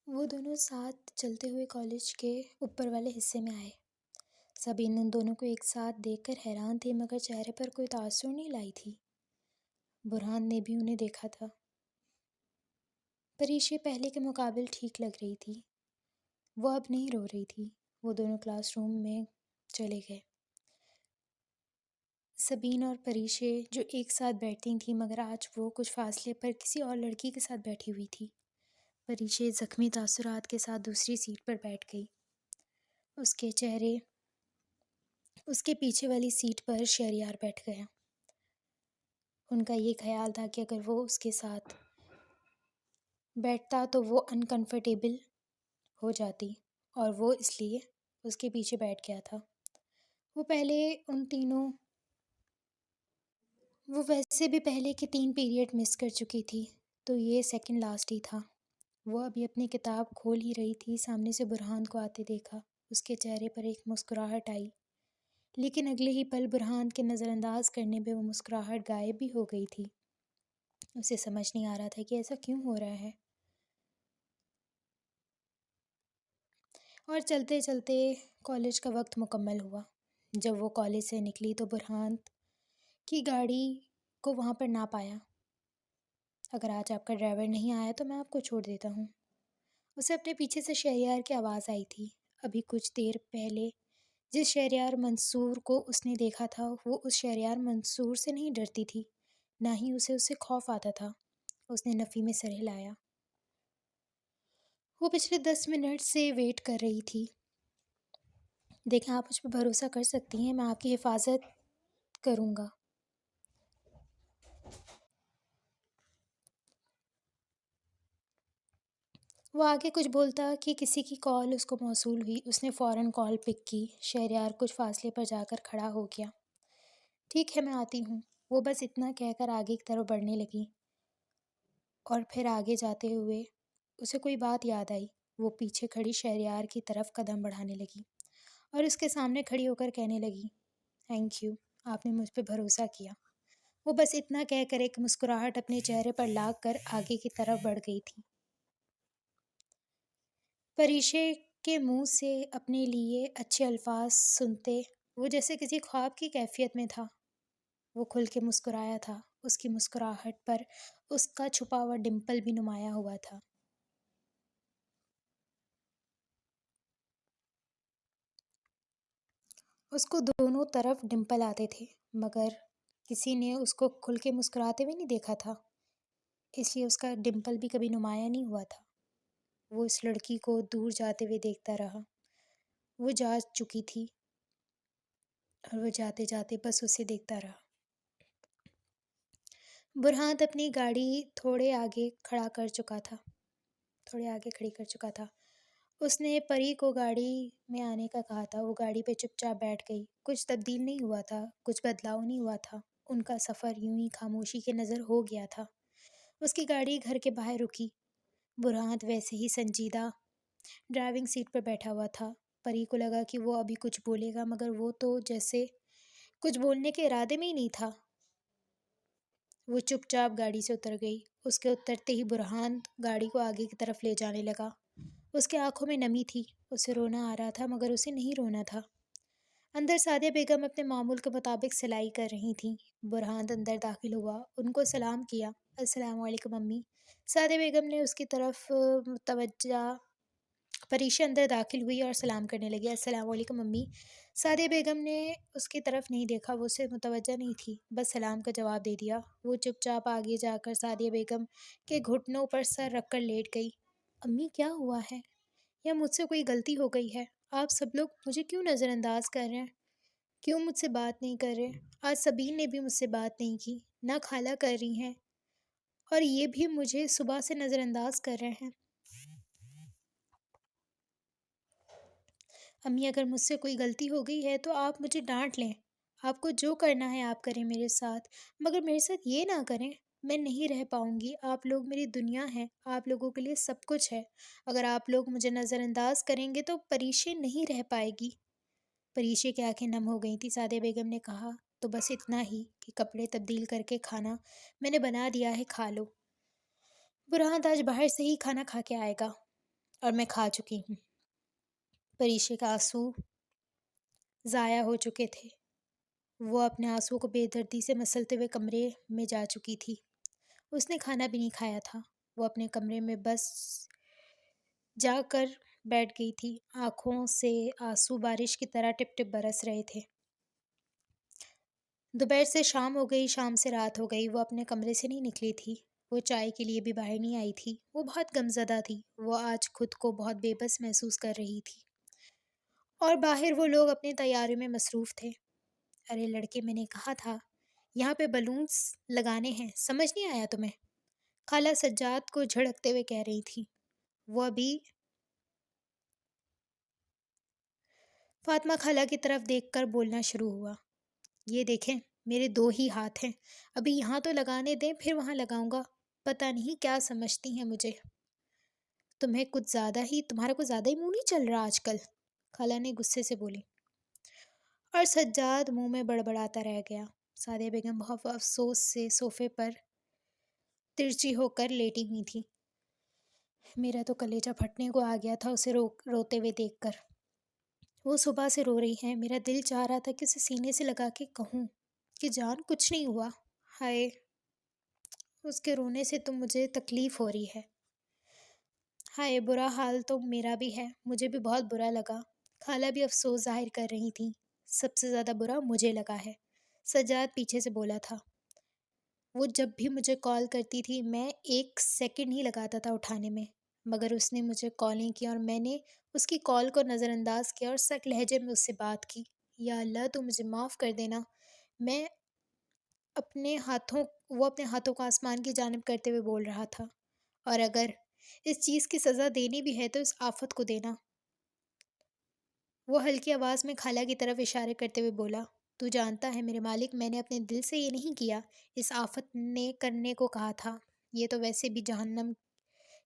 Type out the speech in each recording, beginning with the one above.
وہ دونوں ساتھ چلتے ہوئے کالج کے اوپر والے حصے میں آئے۔ سبین ان دونوں کو ایک ساتھ دیکھ کر حیران تھی، مگر چہرے پر کوئی تاثر نہیں لائی تھی۔ برہان نے بھی انہیں دیکھا تھا۔ پریشے پہلے کے مقابل ٹھیک لگ رہی تھی۔ وہ اب نہیں رو رہی تھی۔ وہ دونوں کلاس روم میں چلے گئے۔ سبین اور پریشے جو ایک ساتھ بیٹھتی تھیں، مگر آج وہ کچھ فاصلے پر کسی اور لڑکی کے ساتھ بیٹھی ہوئی تھی۔ پریشے زخمی تاثرات کے ساتھ دوسری سیٹ پر بیٹھ گئی۔ اس کے پیچھے والی سیٹ پر شہریار بیٹھ گیا۔ ان کا یہ خیال تھا کہ اگر وہ اس کے ساتھ بیٹھتا تو وہ انکمفرٹیبل ہو جاتی، اور وہ اس لیے اس کے پیچھے بیٹھ گیا تھا۔ وہ ویسے بھی پہلے کے 3 پیریڈ مس کر چکی تھی، تو یہ سیکنڈ لاسٹ ہی تھا۔ وہ ابھی اپنی کتاب کھول ہی رہی تھی، سامنے سے برہان کو آتے دیکھا۔ اس کے چہرے پر ایک مسکراہٹ آئی، لیکن اگلے ہی پل برہان کے نظر انداز کرنے پہ وہ مسکراہٹ غائب بھی ہو گئی تھی۔ اسے سمجھ نہیں آ رہا تھا کہ ایسا کیوں ہو رہا ہے۔ اور چلتے چلتے کالج کا وقت مکمل ہوا۔ جب وہ کالج سے نکلی تو برہان کی گاڑی کو وہاں پر نہ پایا۔ اگر آج آپ کا ڈرائیور نہیں آیا تو میں آپ کو چھوڑ دیتا ہوں۔ اسے اپنے پیچھے سے شہریار کی آواز آئی تھی۔ ابھی کچھ دیر پہلے جس شہریار منصور کو اس نے دیکھا تھا، وہ اس شہریار منصور سے نہیں ڈرتی تھی، نہ ہی اسے اس سے خوف آتا تھا۔ اس نے نفی میں سر ہلایا۔ وہ پچھلے 10 منٹ سے ویٹ کر رہی تھی۔ دیکھیں، آپ مجھ پہ بھروسہ کر سکتی ہیں، میں آپ کی حفاظت کروں گا۔ وہ آگے کچھ بولتا کہ کسی کی کال اس کو موصول ہوئی۔ اس نے فوراً کال پک کی۔ شہریار کچھ فاصلے پر جا کر کھڑا ہو گیا۔ ٹھیک ہے، میں آتی ہوں۔ وہ بس اتنا کہہ کر آگے کی طرف بڑھنے لگی، اور پھر آگے جاتے ہوئے اسے کوئی بات یاد آئی۔ وہ پیچھے کھڑی شہریار کی طرف قدم بڑھانے لگی اور اس کے سامنے کھڑی ہو کر کہنے لگی، تھینک یو، آپ نے مجھ پہ بھروسہ کیا۔ وہ بس اتنا کہہ کر ایک مسکراہٹ اپنے چہرے پر لا کر آگے کی طرف بڑھ گئی تھی۔ پریشے کے منہ سے اپنے لیے اچھے الفاظ سنتے وہ جیسے کسی خواب کی کیفیت میں تھا۔ وہ کھل کے مسکرایا تھا۔ اس کی مسکراہٹ پر اس کا چھپا ہوا ڈمپل بھی نمایاں ہوا تھا۔ اس کو دونوں طرف ڈمپل آتے تھے، مگر کسی نے اس کو کھل کے مسکراتے ہوئے نہیں دیکھا تھا، اس لیے اس کا ڈمپل بھی کبھی نمایاں نہیں ہوا تھا۔ وہ اس لڑکی کو دور جاتے ہوئے دیکھتا رہا۔ وہ جا چکی تھی اور وہ جاتے جاتے بس اسے دیکھتا رہا۔ برہان اپنی گاڑی تھوڑے آگے کھڑی کر چکا تھا۔ اس نے پری کو گاڑی میں آنے کا کہا تھا۔ وہ گاڑی پہ چپ چاپ بیٹھ گئی۔ کچھ تبدیل نہیں ہوا تھا، کچھ بدلاؤ نہیں ہوا تھا۔ ان کا سفر یوں ہی خاموشی کے نظر ہو گیا تھا۔ اس کی گاڑی گھر کے باہر رکی۔ برہان ویسے ہی سنجیدہ ڈرائیونگ سیٹ پر بیٹھا ہوا تھا۔ پری کو لگا کہ وہ ابھی کچھ بولے گا، مگر وہ تو جیسے کچھ بولنے کے ارادے میں ہی نہیں تھا۔ وہ چپ چاپ گاڑی سے اتر گئی۔ اس کے اترتے ہی برہان گاڑی کو آگے کی طرف لے جانے لگا۔ اس کے آنکھوں میں نمی تھی۔ اسے رونا آ رہا تھا، مگر اسے نہیں رونا تھا۔ اندر سعدیہ بیگم اپنے معمول کے مطابق سلائی کر رہی تھیں۔ برہان اندر داخل ہوا، ان کو سلام کیا۔ السلام علیکم امی۔ سعدیہ بیگم نے اس کی طرف متوجہ۔ پریشا اندر داخل ہوئی اور سلام کرنے لگی، السلام علیکم امی۔ سعدیہ بیگم نے اس کی طرف نہیں دیکھا، وہ اسے متوجہ نہیں تھی، بس سلام کا جواب دے دیا۔ وہ چپ چاپ آگے جا کر سعدیہ بیگم کے گھٹنوں پر سر رکھ کر لیٹ گئی۔ امی، کیا ہوا ہے؟ یا مجھ سے کوئی غلطی ہو گئی ہے؟ آپ سب لوگ مجھے کیوں نظر انداز کر رہے ہیں؟ کیوں مجھ سے بات نہیں کر رہے؟ آج سبین نے بھی مجھ سے بات نہیں کی، نہ خالہ کر رہی ہیں، اور یہ بھی مجھے صبح سے نظر انداز کر رہے ہیں۔ امی، اگر مجھ سے کوئی غلطی ہو گئی ہے تو آپ مجھے ڈانٹ لیں۔ آپ کو جو کرنا ہے آپ کریں میرے ساتھ، مگر میرے ساتھ یہ نہ کریں۔ میں نہیں رہ پاؤں گی۔ آپ لوگ میری دنیا ہیں، آپ لوگوں کے لیے سب کچھ ہے۔ اگر آپ لوگ مجھے نظر انداز کریں گے تو پریشے نہیں رہ پائے گی۔ پریشے کی آنکھیں نم ہو گئی تھیں۔ سعدیہ بیگم نے کہا، تو بس اتنا ہی کہ کپڑے تبدیل کر کے کھانا میں نے بنا دیا ہے، کھا لو۔ برہان آج باہر سے ہی کھانا کھا کے آئے گا۔ اور میں کھا چکی ہوں۔ پریشے کا آنسو ضائع ہو چکے تھے۔ وہ اپنے آنسو کو بے دردی سے مسلتے ہوئے کمرے میں جا چکی تھی۔ اس نے کھانا بھی نہیں کھایا تھا۔ وہ اپنے کمرے میں بس جا کر بیٹھ گئی تھی۔ آنکھوں سے آنسو بارش کی طرح ٹپ ٹپ برس رہے تھے۔ دوپہر سے شام ہو گئی، شام سے رات ہو گئی، وہ اپنے کمرے سے نہیں نکلی تھی۔ وہ چائے کے لیے بھی باہر نہیں آئی تھی۔ وہ بہت غمزدہ تھی۔ وہ آج خود کو بہت بے بس محسوس کر رہی تھی۔ اور باہر وہ لوگ اپنے تیاریوں میں مصروف تھے۔ ارے لڑکے، میں نے کہا تھا یہاں پہ بلونس لگانے ہیں، سمجھ نہیں آیا تمہیں؟ خالہ سجاد کو جھڑکتے ہوئے کہہ رہی تھی۔ وہ ابھی فاطمہ خالہ کی طرف دیکھ کر بولنا شروع ہوا۔ یہ دیکھیں، میرے 2 ہی ہاتھ ہیں، ابھی یہاں تو لگانے دیں، پھر وہاں لگاؤں گا۔ پتہ نہیں کیا سمجھتی ہیں مجھے۔ تمہارا کچھ زیادہ ہی منہ نہیں چل رہا آج کل، خالہ نے غصے سے بولی۔ اور سجاد منہ میں بڑبڑاتا رہ گیا۔ سعدیہ بیگم بہت افسوس سے صوفے پر ترچھی ہو کر لیٹی ہوئی تھی۔ میرا تو کلیجہ پھٹنے کو آ گیا تھا اسے روتے ہوئے دیکھ کر۔ وہ صبح سے رو رہی ہے، میرا دل چاہ رہا تھا کہ اسے سینے سے لگا کے کہوں کہ جان کچھ نہیں ہوا۔ ہائے، اس کے رونے سے تو مجھے تکلیف ہو رہی ہے۔ ہائے، برا حال تو میرا بھی ہے، مجھے بھی بہت برا لگا۔ خالہ بھی افسوس ظاہر کر رہی تھی۔ سب سے زیادہ برا مجھے لگا ہے، سجاد پیچھے سے بولا تھا۔ وہ جب بھی مجھے کال کرتی تھی میں 1 سیکنڈ ہی لگاتا تھا اٹھانے میں، مگر اس نے مجھے کالیں کی اور میں نے اس کی کال کو نظر انداز کیا اور سخت لہجے میں اس سے بات کی۔ یا اللہ، تو مجھے معاف کر دینا۔ وہ اپنے ہاتھوں کو آسمان کی جانب کرتے ہوئے بول رہا تھا، اور اگر اس چیز کی سزا دینی بھی ہے تو اس آفت کو دینا۔ وہ ہلکی آواز میں خالہ کی طرف اشارے کرتے ہوئے بولا، تو جانتا ہے میرے مالک، میں نے اپنے دل سے یہ نہیں کیا، اس آفت نے کرنے کو کہا تھا۔ یہ تو ویسے بھی جہنم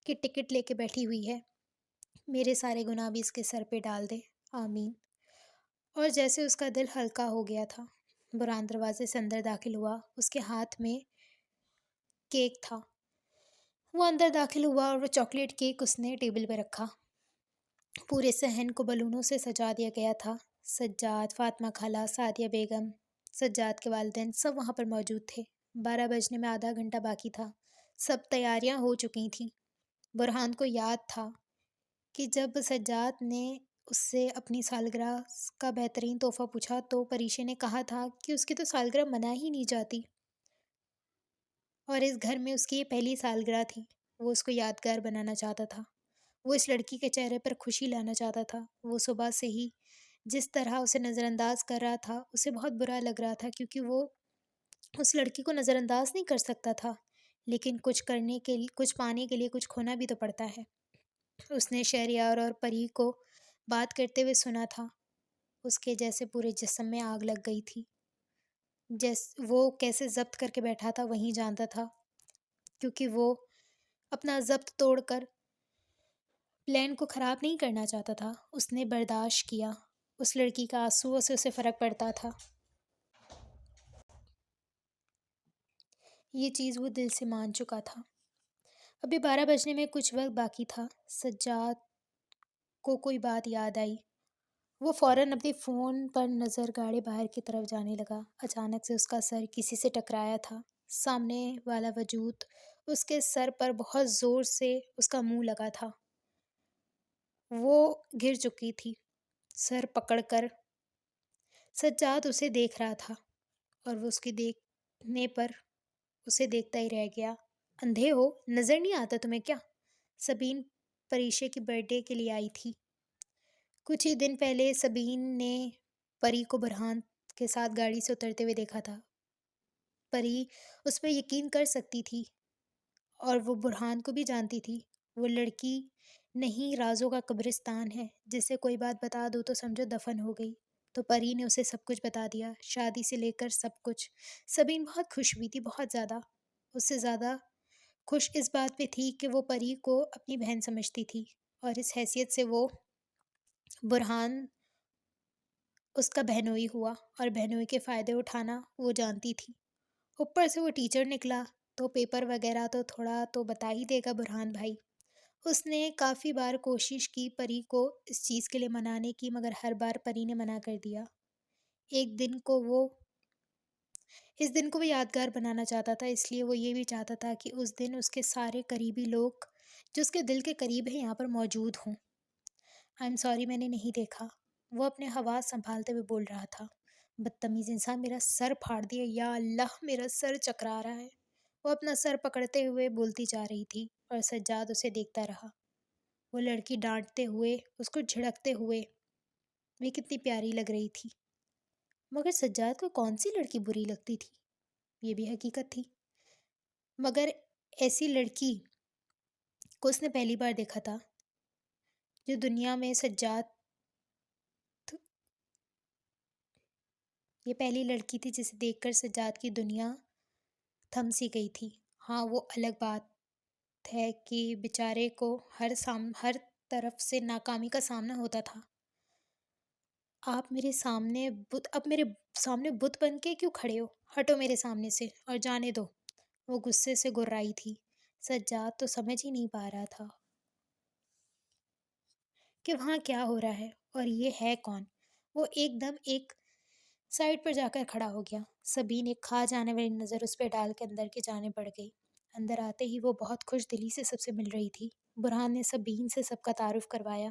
کی ٹکٹ لے کے بیٹھی ہوئی ہے، میرے سارے گناہ بھی اس کے سر پہ ڈال دے، آمین۔ اور جیسے اس کا دل ہلکا ہو گیا تھا، برہان دروازے سے اندر داخل ہوا۔ اس کے ہاتھ میں کیک تھا۔ وہ اندر داخل ہوا اور وہ چاکلیٹ کیک اس نے ٹیبل پہ رکھا۔ پورے صحن کو بلونوں سے سجا دیا گیا تھا۔ سجاد، فاطمہ خالہ، سعدیہ بیگم، سجاد کے والدین سب وہاں پر موجود تھے۔ 12 بجنے میں آدھا گھنٹہ باقی تھا۔ سب تیاریاں ہو چکی تھیں۔ برہان کو یاد تھا کہ جب سجاد نے اس سے اپنی سالگرہ کا بہترین تحفہ پوچھا تو پریشے نے کہا تھا کہ اس کی تو سالگرہ منائی ہی نہیں جاتی، اور اس گھر میں اس کی یہ پہلی سالگرہ تھی۔ وہ اس کو یادگار بنانا چاہتا تھا۔ وہ اس لڑکی کے چہرے پر خوشی لانا چاہتا تھا۔ وہ صبح سے ہی جس طرح اسے نظر انداز کر رہا تھا اسے بہت برا لگ رہا تھا، کیونکہ وہ اس لڑکی کو نظر انداز نہیں کر سکتا تھا، لیکن کچھ پانے کے لیے کچھ کھونا بھی تو پڑتا ہے۔ اس نے شہریار اور پری کو بات کرتے ہوئے سنا تھا۔ اس کے جیسے پورے جسم میں آگ لگ گئی تھی۔ وہ کیسے ضبط کر کے بیٹھا تھا وہیں جانتا تھا، کیونکہ وہ اپنا ضبط توڑ کر پلان کو خراب نہیں کرنا چاہتا تھا۔ اس نے برداشت کیا۔ اس لڑکی کا آنسوؤں سے اسے فرق پڑتا تھا۔ یہ چیز وہ دل سے مان چکا تھا۔ ابھی 12 بجنے میں کچھ وقت باقی تھا۔ سجاد کو کوئی بات یاد آئی۔ وہ فوراً اپنے فون پر نظر گاڑی باہر کی طرف جانے لگا۔ اچانک سے اس کا سر کسی سے ٹکرایا تھا۔ سامنے والا وجود اس کے سر پر بہت زور سے اس کا منہ لگا تھا۔ وہ گر چکی تھی، سر پکڑ کر۔ سجاد اسے دیکھ رہا تھا اور وہ اس کے دیکھنے پر اسے دیکھتا ہی رہ گیا۔ اندھے ہو، نظر نہیں آتا تمہیں کیا؟ سبین پریشے کی برتھ ڈے کے لیے آئی تھی۔ کچھ ہی دن پہلے سبین نے پری کو برہان کے ساتھ گاڑی سے اترتے ہوئے دیکھا تھا۔ پری اس پہ یقین کر سکتی تھی اور وہ برہان کو بھی جانتی تھی۔ وہ لڑکی نہیں، رازوں کا قبرستان ہے، جسے کوئی بات بتا دو تو سمجھو دفن ہو گئی۔ تو پری نے اسے سب کچھ بتا دیا، شادی سے لے کر سب کچھ۔ سبین بہت خوش ہوئی تھی، بہت زیادہ۔ اس سے زیادہ خوش اس بات پہ تھی کہ وہ پری کو اپنی بہن سمجھتی تھی، اور اس حیثیت سے وہ برہان اس کا بہنوئی ہوا اور بہنوئی کے فائدے اٹھانا وہ جانتی تھی۔ اوپر سے وہ ٹیچر نکلا تو پیپر وغیرہ تو تھوڑا تو بتا ہی دے گا برہان بھائی۔ اس نے کافی بار کوشش کی پری کو اس چیز کے لیے منانے کی، مگر ہر بار پری نے منع کر دیا۔ ایک دن کو وہ اس دن کو وہ یادگار بنانا چاہتا تھا، اس لیے وہ یہ بھی چاہتا تھا کہ اس دن اس کے سارے قریبی لوگ جو اس کے دل کے قریب ہیں یہاں پر موجود ہوں۔ آئی ایم سوری، میں نے نہیں دیکھا، وہ اپنے حواس سنبھالتے ہوئے بول رہا تھا۔ بدتمیز انسان، میرا سر پھاڑ دیا، یا اللہ میرا سر چکرا رہا ہے۔ وہ اپنا سر پکڑتے ہوئے بولتی جا رہی تھی اور سجاد اسے دیکھتا رہا۔ وہ لڑکی ڈانٹتے ہوئے، اس کو جھڑکتے ہوئے بھی کتنی پیاری لگ رہی تھی، مگر سجاد کو کون سی لڑکی بری لگتی تھی؟ یہ بھی حقیقت تھی، مگر ایسی لڑکی کو اس نے پہلی بار دیکھا تھا جو دنیا میں سجاد، یہ پہلی لڑکی تھی جسے دیکھ کر سجاد کی دنیا تھم سی گئی تھی۔ ہاں، وہ الگ بات ہے کہ بیچارے کو ہر طرف سے ناکامی کا سامنا ہوتا تھا۔ آپ میرے سامنے اب میرے سامنے بت بن کے کیوں کھڑے ہو؟ ہٹو میرے سامنے سے اور جانے دو، وہ غصے سے گرائی تھی۔ سجاد تو سمجھ ہی نہیں پا رہا تھا کہ وہاں کیا ہو رہا ہے اور یہ ہے کون۔ وہ ایک دم ایک سائڈ پر جا کر کھڑا ہو گیا۔ سبین ایک کھا جانے والی نظر اس پہ ڈال کے اندر کی جانے پڑ گئی۔ اندر آتے ہی وہ بہت خوش دلی سے سب سے مل رہی تھی۔ برہان نے سبین سے سب کا تعارف کروایا۔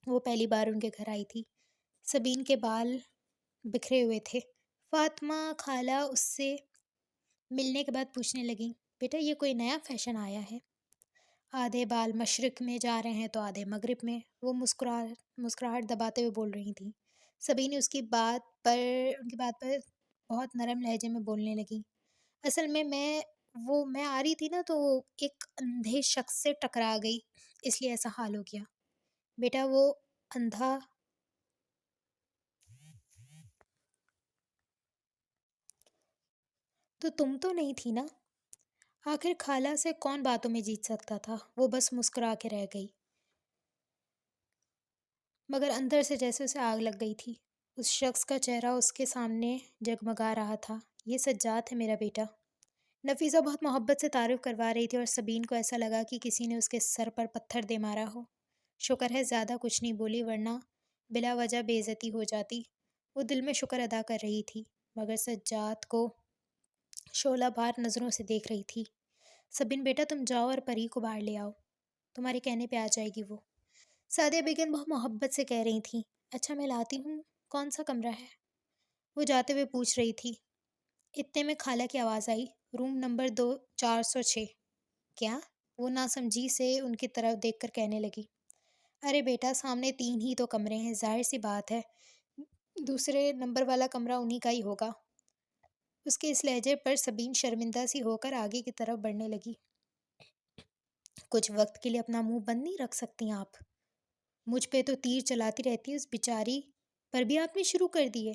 وہ پہلی بار ان کے گھر آئی تھی۔ سبین کے بال بکھرے ہوئے تھے۔ فاطمہ خالہ اس سے ملنے کے بعد پوچھنے لگیں، بیٹا یہ کوئی نیا فیشن آیا ہے؟ آدھے بال مشرق میں جا رہے ہیں تو آدھے مغرب میں، وہ مسکراہٹ دباتے ہوئے بول رہی تھیں۔ سبین ان کی بات پر بہت نرم لہجے میں بولنے لگی، اصل میں میں آ رہی تھی نا تو ایک اندھے شخص سے ٹکرا گئی، اس لیے ایسا حال ہو گیا۔ بیٹا وہ اندھا تو تم تو نہیں تھی نا؟ آخر خالہ سے کون باتوں میں جیت سکتا تھا؟ وہ بس مسکرا کے رہ گئی، مگر اندر سے جیسے اسے آگ لگ گئی تھی۔ اس شخص کا چہرہ اس کے سامنے جگمگا رہا تھا۔ یہ سجاد ہے میرا بیٹا۔ نفیسہ بہت محبت سے تعارف کروا رہی تھی اور سبین کو ایسا لگا کہ کسی نے اس کے سر پر پتھر دے مارا ہو۔ شکر ہے زیادہ کچھ نہیں بولی، ورنہ بلا وجہ بے عزتی ہو جاتی۔ وہ دل میں شکر ادا کر رہی تھی، مگر سجاد کو شعلہ بار نظروں سے دیکھ رہی تھی۔ سبین بیٹا تم جاؤ اور پری کو باہر لے آؤ، تمہارے کہنے پہ آ جائے گی وہ، سعدیہ بیگم بہت محبت سے کہہ رہی تھیں۔ اچھا میں لاتی ہوں، کون سا کمرہ ہے؟ وہ جاتے ہوئے پوچھ رہی تھی۔ اتنے میں خالہ کی آواز آئی، روم نمبر 406۔ کیا؟ وہ ناسمجھی سے ان کی طرف دیکھ کر کہنے لگی، ارے بیٹا سامنے 3 ہی تو کمرے ہیں، ظاہر سی بات ہے دوسرے نمبر والا کمرہ انہی کا ہی ہوگا۔ اس کے اس لہجے پر سبین شرمندہ سی ہو کر آگے کی طرف بڑھنے لگی۔ کچھ وقت کے لیے اپنا منہ بند نہیں رکھ سکتی آپ؟ مجھ پہ تو تیر چلاتی رہتی ہے، اس بیچاری پر بھی آپ نے شروع کر دیے۔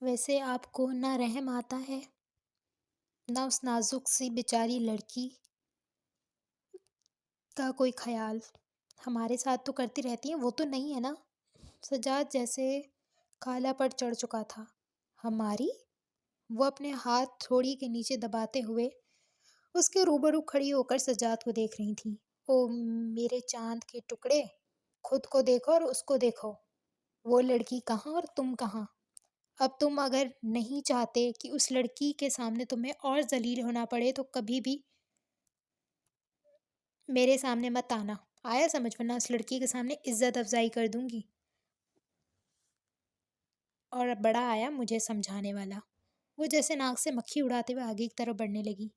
ویسے آپ کو نہ رحم آتا ہے نہ اس نازک سی بیچاری لڑکی کا کوئی خیال؟ ہمارے ساتھ تو کرتی رہتی ہیں، وہ تو نہیں ہے نا؟ سجاد جیسے خالہ پر چڑھ چکا تھا۔ ہماری؟ وہ اپنے ہاتھ تھوڑی کے نیچے دباتے ہوئے اس کے روبرو کھڑی ہو کر سجاد کو دیکھ رہی تھیں۔ او میرے چاند کے ٹکڑے، خود کو دیکھو اور اس کو دیکھو، وہ لڑکی کہاں اور تم کہاں؟ اب تم اگر نہیں چاہتے کہ اس لڑکی کے سامنے تمہیں اور ذلیل ہونا پڑے تو کبھی بھی میرے سامنے مت آنا، آیا سمجھ؟ ورنہ اس لڑکی کے سامنے عزت افزائی کر دوں گی۔ اور بڑا آیا مجھے سمجھانے والا۔ وہ جیسے ناک سے مکھی اڑاتے ہوئے آگے کی طرف بڑھنے لگی۔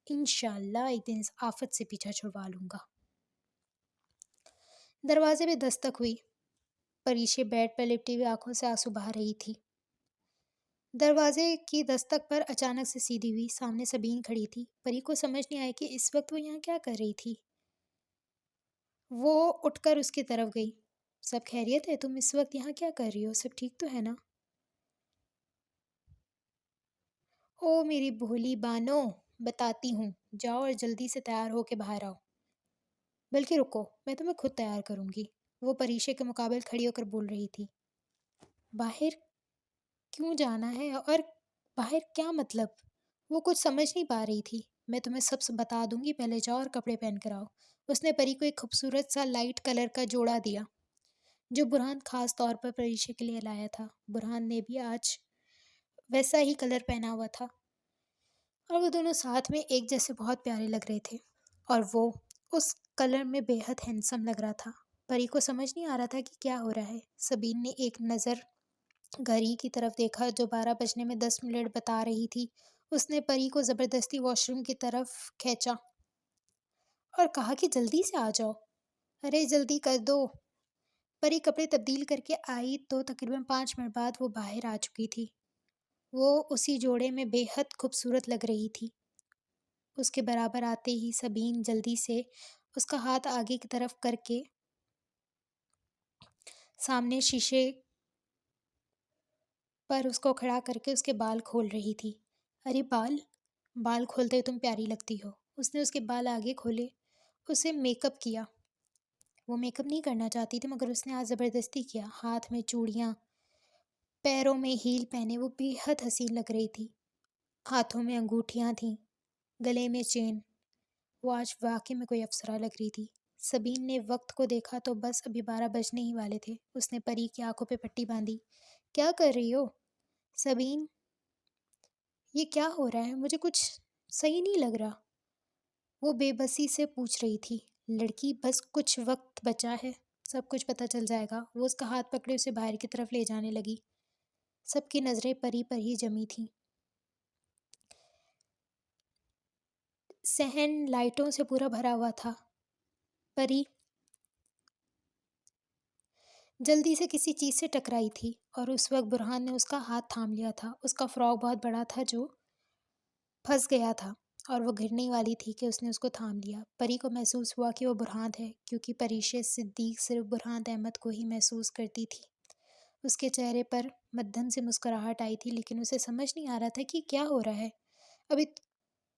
انشاءاللہ ایک دن اس آفت سے پیچھا چھڑوا لوں گا۔ دروازے پہ دستک ہوئی۔ پریشے بیڈ پر لپٹی ہوئی آنکھوں سے آنسو بہا رہی تھی۔ دروازے کی دستک پر اچانک سے سیدھی ہوئی۔ سامنے سبین کھڑی تھی۔ پری کو سمجھ نہیں آیا کہ اس وقت وہ یہاں کیا کر رہی تھی۔ وہ اٹھ کر اس کی طرف گئی۔ سب خیریت ہے؟ تم اس وقت یہاں کیا کر رہی ہو؟ سب ٹھیک تو ہے نا؟ او میری بھولی بانو، بتاتی ہوں، جاؤ اور جلدی سے تیار ہو کے باہر آؤ۔ بلکہ رکو، میں تمہیں خود تیار کروں گی۔ وہ پریشے کے مقابل کھڑی ہو کر بول رہی تھی۔ باہر کیوں جانا ہے اور باہر کیا مطلب؟ وہ کچھ سمجھ نہیں پا رہی تھی۔ میں تمہیں سب بتا دوں گی، پہلے جاؤ اور کپڑے پہن کر آؤ۔ اس نے پری کو ایک خوبصورت سا لائٹ کلر کا جوڑا دیا جو برہان خاص طور پر پریشے کے لیے لایا تھا۔ برہان نے بھی آج ویسا ہی کلر پہنا ہوا تھا اور وہ دونوں ساتھ میں ایک جیسے بہت پیارے لگ رہے تھے، اور وہ اس کلر میں بے حد ہینڈسم لگ رہا تھا۔ پری کو سمجھ نہیں آ رہا تھا کہ کیا ہو رہا ہے۔ سبین نے ایک نظر گھڑی کی طرف دیکھا جو 12 بجنے میں 10 منٹ بتا رہی تھی۔ اس نے پری کو زبردستی واش روم کی طرف کھینچا اور کہا کہ جلدی سے آ جاؤ۔ ارے جلدی کر دو۔ پری کپڑے تبدیل کر کے آئی تو تقریباً 5 منٹ بعد وہ باہر آ چکی تھی۔ وہ اسی جوڑے میں بے حد خوبصورت لگ رہی تھی۔ اس کے برابر آتے ہی سبین جلدی سے اس کا ہاتھ آگے کی طرف کر کے سامنے شیشے پر اس کو کھڑا کر کے اس کے بال کھول رہی تھی۔ ارے بال کھولتے تم پیاری لگتی ہو۔ اس نے اس کے بال آگے کھولے، اسے میک اپ کیا۔ وہ میک اپ نہیں کرنا چاہتی تھی مگر اس نے آج زبردستی کیا۔ ہاتھ میں چوڑیاں، پیروں میں ہیل پہنے وہ بے حد حسین لگ رہی تھی۔ ہاتھوں میں انگوٹھیاں تھیں، گلے میں چین۔ وہ آج واقعی میں کوئی افسرہ لگ رہی تھی۔ سبین نے وقت کو دیکھا تو بس ابھی 12 بجنے ہی والے تھے۔ اس نے پری کی آنکھوں پہ پٹی باندھی۔ کیا کر رہی ہو سبین؟ یہ کیا ہو رہا ہے؟ مجھے کچھ صحیح نہیں لگ رہا، وہ بے بسی سے پوچھ رہی تھی۔ لڑکی، بس کچھ وقت بچا ہے، سب کچھ پتہ چل جائے گا۔ وہ اس کا ہاتھ پکڑے اسے باہر کی طرف لے جانے لگی۔ سب کی نظریں پری پر ہی جمی تھیں۔ صحن لائٹوں سے پورا بھرا ہوا تھا۔ پری جلدی سے کسی چیز سے ٹکرائی تھی اور اس وقت برہان نے اس کا ہاتھ تھام لیا تھا۔ اس کا فراک بہت بڑا تھا جو پھنس گیا تھا اور وہ گرنے والی تھی کہ اس نے اس کو تھام لیا۔ پری کو محسوس ہوا کہ وہ برہان ہے، کیونکہ پریشے صدیق صرف برہان احمد کو ہی محسوس کرتی تھی۔ اس کے چہرے پر مدھم سے مسکراہٹ آئی تھی، لیکن اسے سمجھ نہیں آ رہا تھا کہ کیا ہو رہا ہے۔ ابھی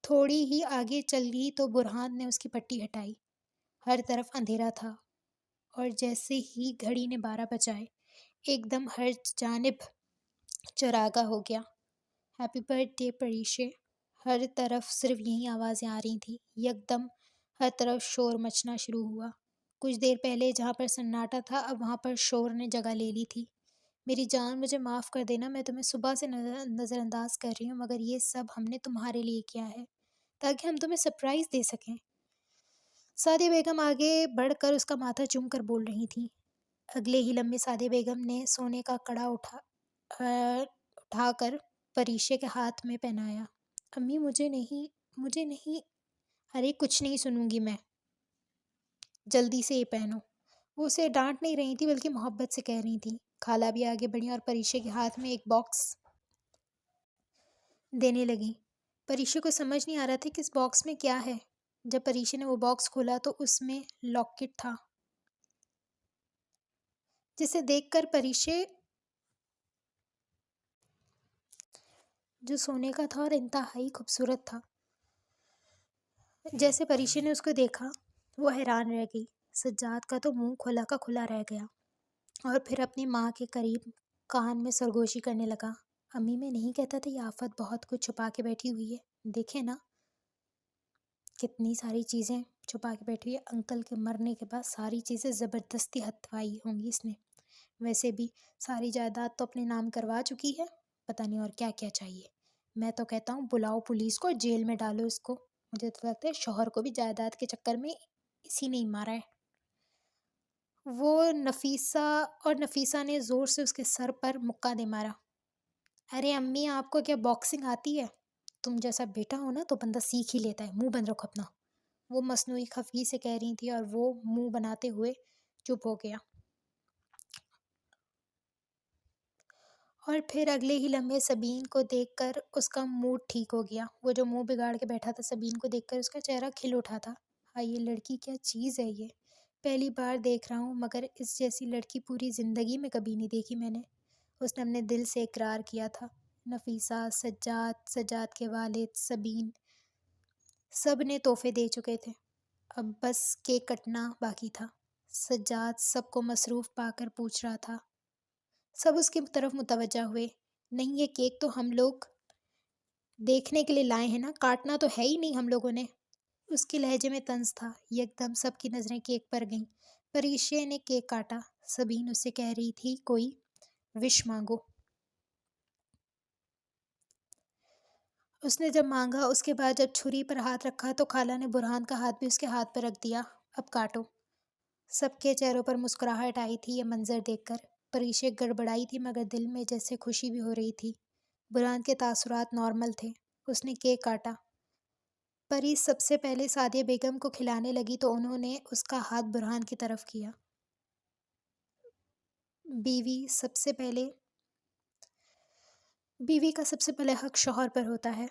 تھوڑی ہی آگے چل گئی تو برہان نے اس کی پٹی ہٹائی۔ ہر طرف اندھیرا تھا اور جیسے ہی گھڑی نے 12 بجائے، ایک دم ہر جانب چراغا ہو گیا۔ Happy birthday Parishay. ہر طرف صرف یہی آوازیں آ رہی تھیں۔ یکدم ہر طرف شور مچنا شروع ہوا۔ کچھ دیر پہلے جہاں پر سناٹا تھا اب وہاں پر شور نے جگہ لے لی تھی۔ میری جان، مجھے معاف کر دینا، میں تمہیں صبح سے نظر انداز کر رہی ہوں، مگر یہ سب ہم نے تمہارے لیے کیا ہے تاکہ ہم تمہیں سرپرائز دے سکیں۔ سعدیہ بیگم آگے بڑھ کر اس کا ماتھا چوم کر بول رہی تھیں۔ اگلے ہی لمحے سعدیہ بیگم نے سونے کا کڑا اٹھا کر پریشے کے ہاتھ میں پہنایا۔ امی مجھے نہیں۔ ارے کچھ نہیں سنوں گی میں، جلدی سے یہ پہنو۔ وہ اسے ڈانٹ نہیں رہی تھی بلکہ محبت سے کہہ رہی تھی۔ خالہ بھی آگے بڑھی اور پریشے کے ہاتھ میں ایک باکس دینے لگی۔ پریشے کو سمجھ نہیں آ رہا تھا کہ اس باکس میں کیا ہے۔ جب پریشے نے وہ باکس کھولا تو اس میں لاکٹ تھا، جسے دیکھ کر پریشے جو سونے کا تھا اور انتہائی خوبصورت تھا۔ جیسے پریشے نے اس کو دیکھا وہ حیران رہ گئی۔ سجاد کا تو منہ کھلا کا کھلا رہ گیا اور پھر اپنی ماں کے قریب کان میں سرگوشی کرنے لگا۔ امی میں نہیں کہتا تھا یہ آفت بہت کچھ چھپا کے بیٹھی ہوئی ہے، دیکھیں نا کتنی ساری چیزیں چھپا کے بیٹھی ہوئی ہے۔ انکل کے مرنے کے بعد ساری چیزیں زبردستی ہتھوائی ہوں گی اس نے۔ ویسے بھی ساری جائیداد تو اپنے نام کروا چکی ہے، پتہ نہیں اور کیا کیا چاہیے۔ میں تو کہتا ہوں بلاؤ پولیس کو اور جیل میں ڈالو اس کو۔ مجھے تو لگتا ہے شوہر کو بھی جائیداد کے چکر میں اسی نے ہی مارا ہے۔ وہ نفیسہ نے زور سے اس کے سر پر مکہ دے مارا۔ ارے امی آپ کو کیا باکسنگ آتی ہے؟ تم جیسا بیٹا ہو نا تو بندہ سیکھ ہی لیتا ہے، منہ بند رکھو اپنا، وہ مصنوعی خفگی سے کہہ رہی تھی اور وہ منہ بناتے ہوئے چپ ہو گیا۔ اور پھر اگلے ہی لمحے سبین کو دیکھ کر اس کا موڈ ٹھیک ہو گیا۔ وہ جو منہ بگاڑ کے بیٹھا تھا، سبین کو دیکھ کر اس کا چہرہ کھل اٹھا تھا۔ ہاں یہ لڑکی کیا چیز ہے، یہ پہلی بار دیکھ رہا ہوں، مگر اس جیسی لڑکی پوری زندگی میں کبھی نہیں دیکھی میں نے۔ اس نے اپنے دل سے اقرار کیا تھا۔ نفیسہ، سجاد کے والد، سبین، سب نے تحفے دے چکے تھے، اب بس کیک کٹنا باقی تھا۔ سجاد سب کو مصروف پا کر پوچھ رہا تھا۔ سب اس کی طرف متوجہ ہوئے۔ نہیں، یہ کیک تو ہم لوگ دیکھنے کے لیے لائے ہیں نا، کاٹنا تو ہے ہی نہیں ہم لوگوں نے۔ اس کے لہجے میں طنز تھا۔ یکدم سب کی نظریں کیک پر گئیں۔ پریشے نے کیک کاٹا۔ سبین اس سے کہہ رہی تھی کوئی وش مانگو۔ اس نے جب مانگا، اس کے بعد جب چھری پر ہاتھ رکھا تو خالہ نے برہان کا ہاتھ بھی اس کے ہاتھ پر رکھ دیا۔ اب کاٹو۔ سب کے چہروں پر مسکراہٹ آئی تھی یہ منظر دیکھ کر۔ پریشے گڑبڑائی تھی مگر دل میں جیسے خوشی بھی ہو رہی تھی۔ برہان کے تاثرات نارمل تھے۔ اس نے کیک کاٹا۔ پری سب سے پہلے سعدیہ بیگم کو کھلانے لگی تو انہوں نے اس کا ہاتھ برہان کی طرف کیا۔ بیوی کا سب سے پہلے حق شوہر پر ہوتا ہے،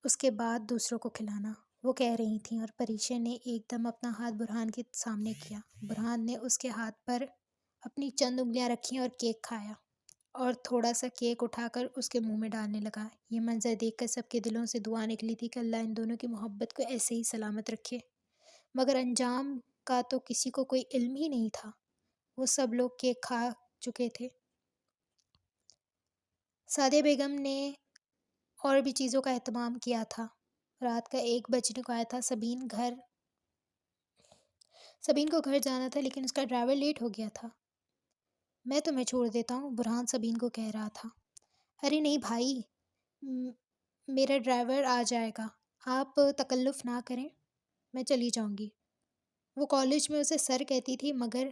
اس کے بعد دوسروں کو کھلانا، وہ کہہ رہی تھیں، اور پریشے نے ایک دم اپنا ہاتھ برہان کے سامنے کیا۔ برہان نے اس کے ہاتھ پر اپنی چند انگلیاں رکھیں اور کیک کھایا، اور تھوڑا سا کیک اٹھا کر اس کے منہ میں ڈالنے لگا۔ یہ منظر دیکھ کر سب کے دلوں سے دعا نکلی تھی کہ اللہ ان دونوں کی محبت کو ایسے ہی سلامت رکھے، مگر انجام کا تو کسی کو کوئی علم ہی نہیں تھا۔ وہ سب لوگ کیک کھا چکے تھے۔ سعدیہ بیگم نے اور بھی چیزوں کا اہتمام کیا تھا۔ رات کا 1 بجنے کو آیا تھا۔ سبین کو گھر جانا تھا لیکن اس کا ڈرائیور لیٹ ہو گیا تھا۔ میں تمہیں چھوڑ دیتا ہوں، برہان سبین کو کہہ رہا تھا۔ ارے نہیں بھائی، میرا ڈرائیور آ جائے گا، آپ تکلف نہ کریں، میں چلی جاؤں گی۔ وہ کالج میں اسے سر کہتی تھی مگر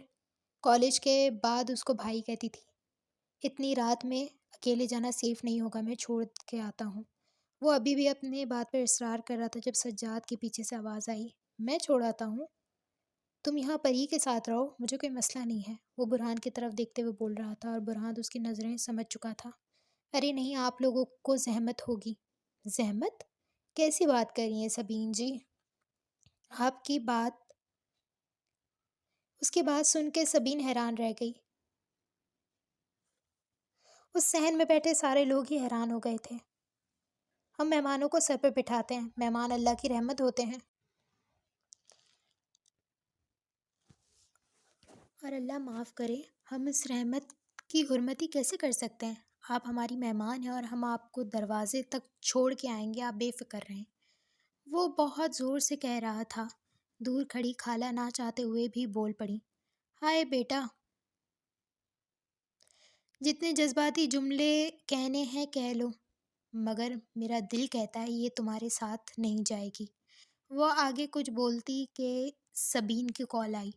کالج کے بعد اس کو بھائی کہتی تھی۔ اتنی رات میں اکیلے جانا سیف نہیں ہوگا، میں چھوڑ کے آتا ہوں۔ وہ ابھی بھی اپنے بات پر اصرار کر رہا تھا جب سجاد کے پیچھے سے آواز آئی، میں چھوڑ آتا ہوں، تم یہاں پری کے ساتھ رہو، مجھے کوئی مسئلہ نہیں ہے۔ وہ برہان کی طرف دیکھتے ہوئے بول رہا تھا اور برہان اس کی نظریں سمجھ چکا تھا۔ ارے نہیں، آپ لوگوں کو زحمت ہوگی۔ زحمت؟ کیسی بات کر رہی ہیں سبین جی؟ آپ کی بات۔ اس کی بات سن کے سبین حیران رہ گئی۔ اس صحن میں بیٹھے سارے لوگ ہی حیران ہو گئے تھے۔ ہم مہمانوں کو سر پہ بٹھاتے ہیں، مہمان اللہ کی رحمت ہوتے ہیں، اور اللہ معاف کرے، ہم اس رحمت کی حرمتی کیسے کر سکتے ہیں؟ آپ ہماری مہمان ہیں اور ہم آپ کو دروازے تک چھوڑ کے آئیں گے، آپ بے فکر رہیں۔ وہ بہت زور سے کہہ رہا تھا۔ دور کھڑی خالہ نہ چاہتے ہوئے بھی بول پڑی، ہائے بیٹا، جتنے جذباتی جملے کہنے ہیں کہہ لو، مگر میرا دل کہتا ہے یہ تمہارے ساتھ نہیں جائے گی۔ وہ آگے کچھ بولتی کہ سبین کی کال آئی۔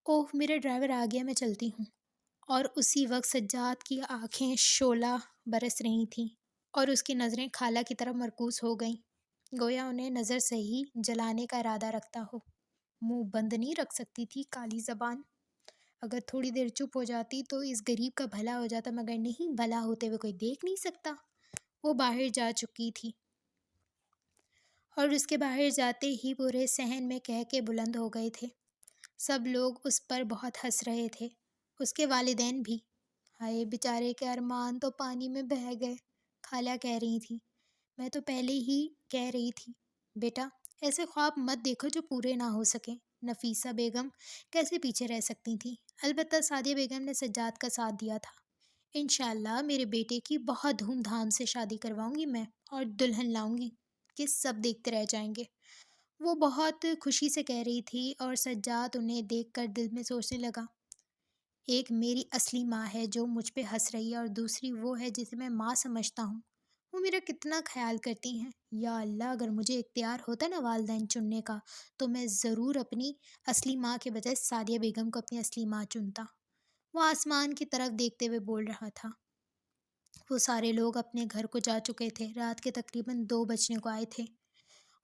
اوہ میرا ڈرائیور آ گیا، میں چلتی ہوں۔ اور اسی وقت سجاد کی آنکھیں شعلہ برس رہی تھیں اور اس کی نظریں خالہ کی طرف مرکوز ہو گئیں، گویا انہیں نظر سے ہی جلانے کا ارادہ رکھتا ہو۔ منہ بند نہیں رکھ سکتی تھی کالی زبان؟ اگر تھوڑی دیر چپ ہو جاتی تو اس غریب کا بھلا ہو جاتا، مگر نہیں، بھلا ہوتے ہوئے کوئی دیکھ نہیں سکتا۔ وہ باہر جا چکی تھی اور اس کے باہر جاتے ہی پورے صحن میں کہہ کے بلند ہو گئے تھے۔ سب لوگ اس پر بہت ہنس رہے تھے، اس کے والدین بھی۔ ہائے بیچارے کے ارمان تو پانی میں بہہ گئے، خالہ کہہ رہی تھی۔ میں تو پہلے ہی کہہ رہی تھی بیٹا، ایسے خواب مت دیکھو جو پورے نہ ہو سکیں۔ نفیسہ بیگم کیسے پیچھے رہ سکتی تھیں؟ البتہ سعدیہ بیگم نے سجاد کا ساتھ دیا تھا۔ انشاءاللہ میرے بیٹے کی بہت دھوم دھام سے شادی کرواؤں گی میں، اور دلہن لاؤں گی کہ سب دیکھتے رہ جائیں گے۔ وہ بہت خوشی سے کہہ رہی تھی اور سجاد انہیں دیکھ کر دل میں سوچنے لگا، ایک میری اصلی ماں ہے جو مجھ پہ ہنس رہی ہے، اور دوسری وہ ہے جسے میں ماں سمجھتا ہوں، وہ میرا کتنا خیال کرتی ہیں۔ یا اللہ، اگر مجھے اختیار ہوتا نا والدین چننے کا تو میں ضرور اپنی اصلی ماں کے بجائے سعدیہ بیگم کو اپنی اصلی ماں چنتا۔ وہ آسمان کی طرف دیکھتے ہوئے بول رہا تھا۔ وہ سارے لوگ اپنے گھر کو جا چکے تھے۔ رات کے تقریباً 2 بجنے کو آئے تھے۔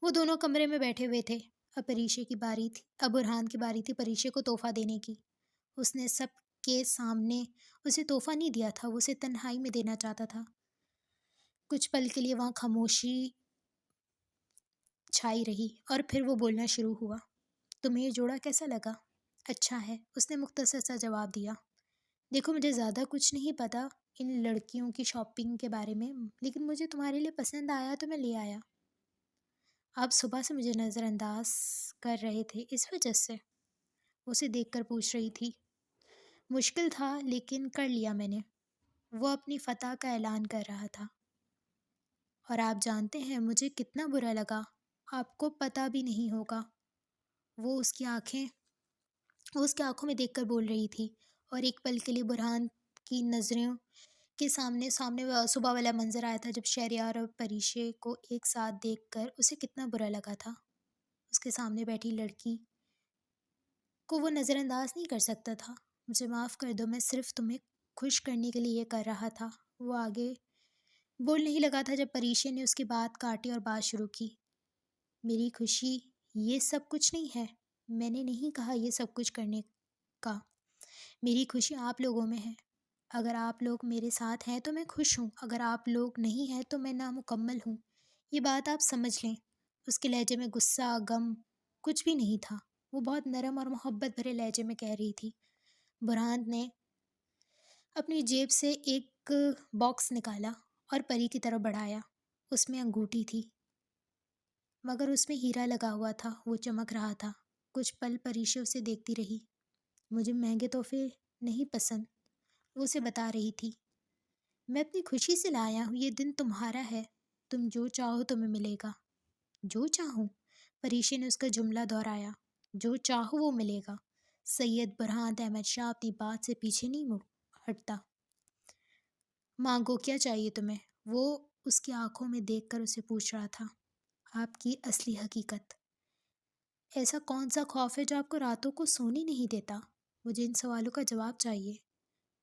وہ دونوں کمرے میں بیٹھے ہوئے تھے۔ اب پریشے کی باری تھی، اب برہان کی باری تھی پریشے کو تحفہ دینے کی۔ اس نے سب کے سامنے اسے تحفہ نہیں دیا تھا، وہ اسے تنہائی میں دینا چاہتا تھا۔ کچھ پل کے لیے وہاں خاموشی چھائی رہی اور پھر وہ بولنا شروع ہوا۔ تمہیں یہ جوڑا کیسا لگا؟ اچھا ہے، اس نے مختصر سا جواب دیا۔ دیکھو مجھے زیادہ کچھ نہیں پتا ان لڑکیوں کی شاپنگ کے بارے میں، لیکن مجھے تمہارے لیے پسند آیا تو میں لے آیا۔ آپ صبح سے مجھے نظر انداز کر رہے تھے اس وجہ سے؟ اسے دیکھ کر پوچھ رہی تھی۔ مشکل تھا لیکن کر لیا میں نے۔ وہ اپنی فتح کا اعلان کر رہا تھا۔ اور آپ جانتے ہیں مجھے کتنا برا لگا، آپ کو پتہ بھی نہیں ہوگا۔ وہ اس کی آنکھوں میں دیکھ کر بول رہی تھی، اور ایک پل کے لیے برہان کی نظروں کے سامنے صبح والا منظر آیا تھا جب شہریار اور پریشے کو ایک ساتھ دیکھ کر اسے کتنا برا لگا تھا۔ اس کے سامنے بیٹھی لڑکی کو وہ نظر انداز نہیں کر سکتا تھا۔ مجھے معاف کر دو، میں صرف تمہیں خوش کرنے کے لیے یہ کر رہا تھا۔ وہ آگے بول نہیں لگا تھا جب پریشے نے اس کی بات کاٹی اور بات شروع کی۔ میری خوشی یہ سب کچھ نہیں ہے، میں نے نہیں کہا یہ سب کچھ کرنے کا۔ میری خوشی آپ لوگوں میں ہے۔ اگر آپ لوگ میرے ساتھ ہیں تو میں خوش ہوں، اگر آپ لوگ نہیں ہیں تو میں نامکمل ہوں۔ یہ بات آپ سمجھ لیں۔ اس کے لہجے میں غصہ، غم کچھ بھی نہیں تھا۔ وہ بہت نرم اور محبت بھرے لہجے میں کہہ رہی تھی۔ برہان نے اپنی جیب سے ایک باکس نکالا اور پری کی طرف بڑھایا۔ اس میں انگوٹھی تھی، مگر اس میں ہیرا لگا ہوا تھا، وہ چمک رہا تھا۔ کچھ پل پریشے اسے دیکھتی رہی۔ مجھے مہنگے تحفے نہیں پسند، وہ اسے بتا رہی تھی۔ میں اپنی خوشی سے لایا ہوں، یہ دن تمہارا ہے، تم جو چاہو تمہیں ملے گا۔ جو چاہوں؟ پریشے نے اس کا جملہ دہرایا۔ جو چاہو وہ ملے گا۔ سید برہان احمد شاہ اپنی بات سے پیچھے نہیں ہٹتا۔ مانگو، کیا چاہیے تمہیں؟ وہ اس کی آنکھوں میں دیکھ کر اسے پوچھ رہا تھا۔ آپ کی اصلی حقیقت۔ ایسا کون سا خوف ہے جو آپ کو راتوں کو سونے نہیں دیتا؟ مجھے ان سوالوں کا جواب چاہیے۔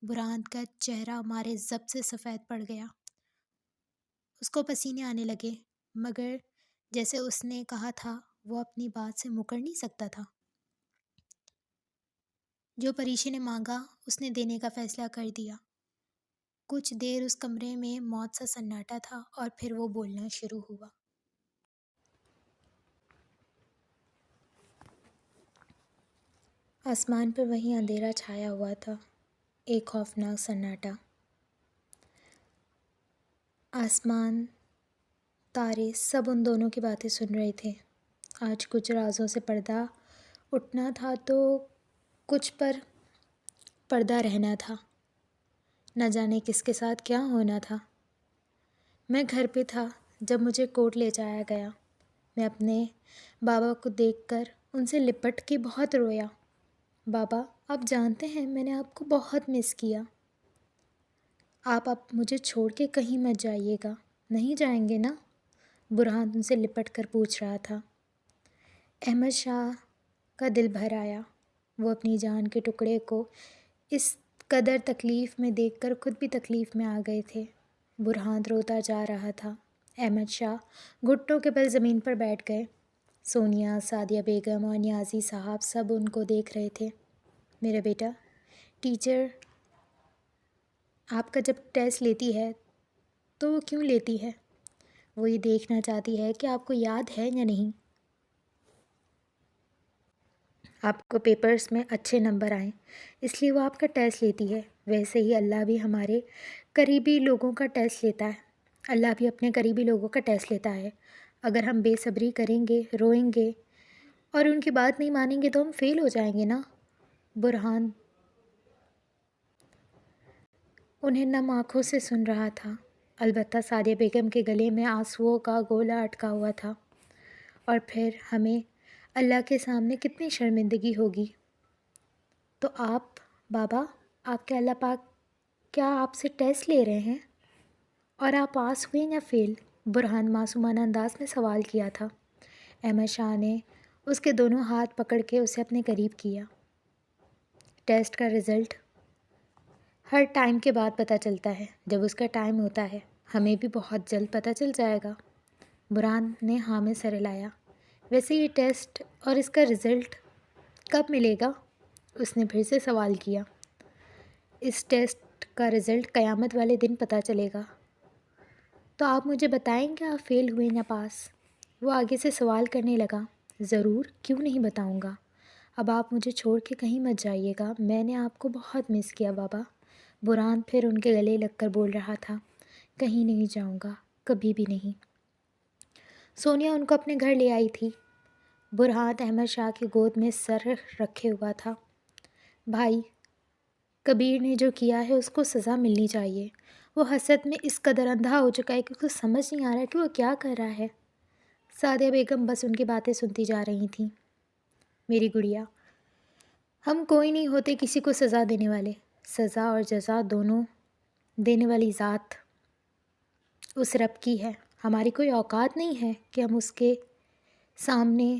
برہان کا چہرہ مارے ضبط سے سفید پڑ گیا۔ اس کو پسینے آنے لگے، مگر جیسے اس نے کہا تھا وہ اپنی بات سے مکر نہیں سکتا تھا۔ جو پریشے نے مانگا اس نے دینے کا فیصلہ کر دیا۔ کچھ دیر اس کمرے میں موت سا سناٹا تھا اور پھر وہ بولنا شروع ہوا۔ آسمان پر وہیں اندھیرا چھایا ہوا تھا، ایک خوفناک سناٹا۔ آسمان، تارے سب ان دونوں کی باتیں سن رہے تھے۔ آج کچھ رازوں سے پردہ اٹھنا تھا تو کچھ پر پردہ رہنا تھا۔ نہ جانے کس کے ساتھ کیا ہونا تھا۔ میں گھر پہ تھا جب مجھے کورٹ لے جایا گیا۔ میں اپنے بابا کو دیکھ کر ان سے لپٹ کے بہت رویا۔ بابا، آپ جانتے ہیں میں نے آپ کو بہت مس کیا۔ آپ اب مجھے چھوڑ کے کہیں مت جائیے گا، نہیں جائیں گے نا؟ برہان ان سے لپٹ کر پوچھ رہا تھا۔ احمد شاہ کا دل بھر آیا۔ وہ اپنی جان کے ٹکڑے کو اس قدر تکلیف میں دیکھ کر خود بھی تکلیف میں آ گئے تھے۔ برہان روتا جا رہا تھا۔ احمد شاہ گھٹنوں کے بل زمین پر بیٹھ گئے۔ سونیا، سعدیہ بیگم اور نیازی صاحب سب ان کو دیکھ رہے تھے۔ میرا بیٹا، ٹیچر آپ کا جب ٹیسٹ لیتی ہے تو وہ کیوں لیتی ہے؟ وہ یہ دیکھنا چاہتی ہے کہ آپ کو یاد ہے یا نہیں، آپ کو پیپرز میں اچھے نمبر آئیں، اس لیے وہ آپ کا ٹیسٹ لیتی ہے۔ ویسے ہی اللہ بھی ہمارے قریبی لوگوں کا ٹیسٹ لیتا ہے۔ اللہ بھی اپنے قریبی لوگوں کا ٹیسٹ لیتا ہے۔ اگر ہم بے صبری کریں گے، روئیں گے اور ان کی بات نہیں مانیں گے تو ہم فیل ہو جائیں گے نا۔ برہان انہیں نم آنکھوں سے سن رہا تھا۔ البتہ سعدیہ بیگم کے گلے میں آنسوؤں کا گولا اٹکا ہوا تھا۔ اور پھر ہمیں اللہ کے سامنے کتنی شرمندگی ہوگی۔ تو آپ بابا، آپ کے اللہ پاک کیا آپ سے ٹیسٹ لے رہے ہیں؟ اور آپ پاس ہوئے یا فیل؟ برہان معصومانہ انداز میں سوال کیا تھا۔ احمد شاہ نے اس کے دونوں ہاتھ پکڑ کے اسے اپنے قریب کیا۔ ٹیسٹ کا رزلٹ ہر ٹائم کے بعد پتہ چلتا ہے، جب اس کا ٹائم ہوتا ہے ہمیں بھی بہت جلد پتہ چل جائے گا۔ برہان نے ہاں میں سر ہلایا۔ ویسے یہ ٹیسٹ اور اس کا رزلٹ کب ملے گا؟ اس نے پھر سے سوال کیا۔ اس ٹیسٹ کا رزلٹ قیامت والے دن پتہ چلے گا۔ تو آپ مجھے بتائیں گے آپ فیل ہوئے یا پاس؟ وہ آگے سے سوال کرنے لگا۔ ضرور، کیوں نہیں بتاؤں گا۔ اب آپ مجھے چھوڑ کے کہیں مت جائیے گا، میں نے آپ کو بہت مس کیا بابا۔ برہان پھر ان کے گلے لگ کر بول رہا تھا۔ کہیں نہیں جاؤں گا، کبھی بھی نہیں۔ سونیا ان کو اپنے گھر لے آئی تھی۔ برہان احمد شاہ کی گود میں سر رکھے ہوا تھا۔ بھائی، کبیر نے جو کیا ہے اس کو سزا ملنی چاہیے۔ وہ حسد میں اس قدر اندھا ہو چکا ہے کہ اس کو سمجھ نہیں آ رہا ہے کہ وہ کیا کر رہا ہے۔ سعدیہ بیگم بس ان کی باتیں سنتی جا رہی تھیں۔ میری گڑیا، ہم کوئی نہیں ہوتے کسی کو سزا دینے والے۔ سزا اور جزا دونوں دینے والی ذات اس رب کی ہے۔ ہماری کوئی اوقات نہیں ہے کہ ہم اس کے سامنے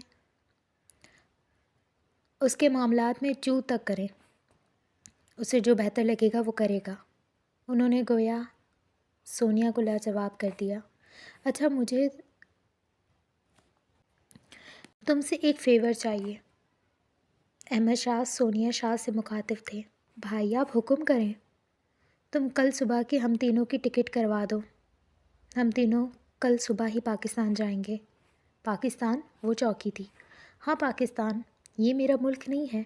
اس کے معاملات میں چوں تک کریں۔ اسے جو بہتر لگے گا وہ کرے گا۔ انہوں نے گویا سونیا کو لاجواب کر دیا۔ اچھا، مجھے تم سے ایک فیور چاہیے۔ احمد شاہ سونیا شاہ سے مخاطب تھے۔ بھائی، آپ حکم کریں۔ تم کل صبح کی ہم تینوں کی ٹکٹ کروا دو۔ ہم تینوں کل صبح ہی پاکستان جائیں گے۔ پاکستان؟ وہ چوکی تھی۔ ہاں، پاکستان۔ یہ میرا ملک نہیں ہے۔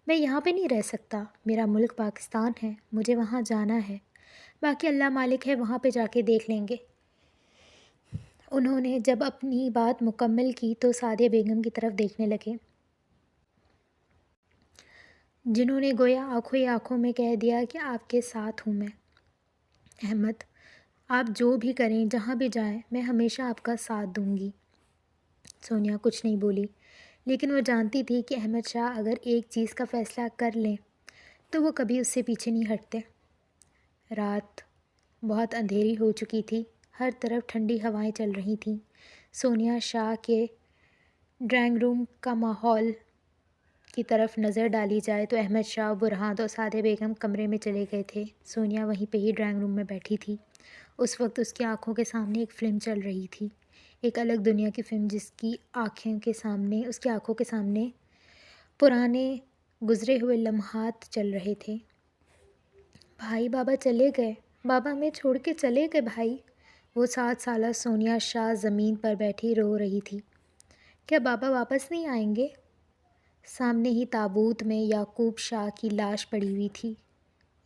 میں یہاں پہ نہیں رہ سکتا۔ میرا ملک پاکستان ہے، مجھے وہاں جانا ہے۔ باقی اللہ مالک ہے، وہاں پہ جا کے دیکھ لیں گے۔ انہوں نے جب اپنی بات مکمل کی تو سعدیہ بیگم کی طرف دیکھنے لگے، جنہوں نے گویا آنکھوں ہی آنکھوں میں کہہ دیا کہ آپ کے ساتھ ہوں میں۔ احمد، آپ جو بھی کریں، جہاں بھی جائیں، میں ہمیشہ آپ کا ساتھ دوں گی۔ سونیا کچھ نہیں بولی، لیکن وہ جانتی تھی کہ احمد شاہ اگر ایک چیز کا فیصلہ کر لیں تو وہ کبھی اس سے پیچھے نہیں ہٹتے۔ رات بہت اندھیری ہو چکی تھی، ہر طرف ٹھنڈی ہوائیں چل رہی تھیں۔ سونیا شاہ کے ڈرائنگ روم کا ماحول کی طرف نظر ڈالی جائے تو احمد شاہ، برہان اور سعدیہ بیگم کمرے میں چلے گئے تھے۔ سونیا وہیں پہ ہی ڈرائنگ روم میں بیٹھی تھی۔ اس وقت اس کی آنکھوں کے سامنے ایک فلم چل رہی تھی، ایک الگ دنیا کی فلم جس کی اس کی آنکھوں کے سامنے پرانے گزرے ہوئے لمحات چل رہے تھے۔ بھائی، بابا چلے گئے، بابا ہمیں چھوڑ کے چلے گئے بھائی۔ وہ 7 سالہ سونیا شاہ زمین پر بیٹھی رو رہی تھی۔ کیا بابا واپس نہیں آئیں گے؟ سامنے ہی تابوت میں یعقوب شاہ کی لاش پڑی ہوئی تھی۔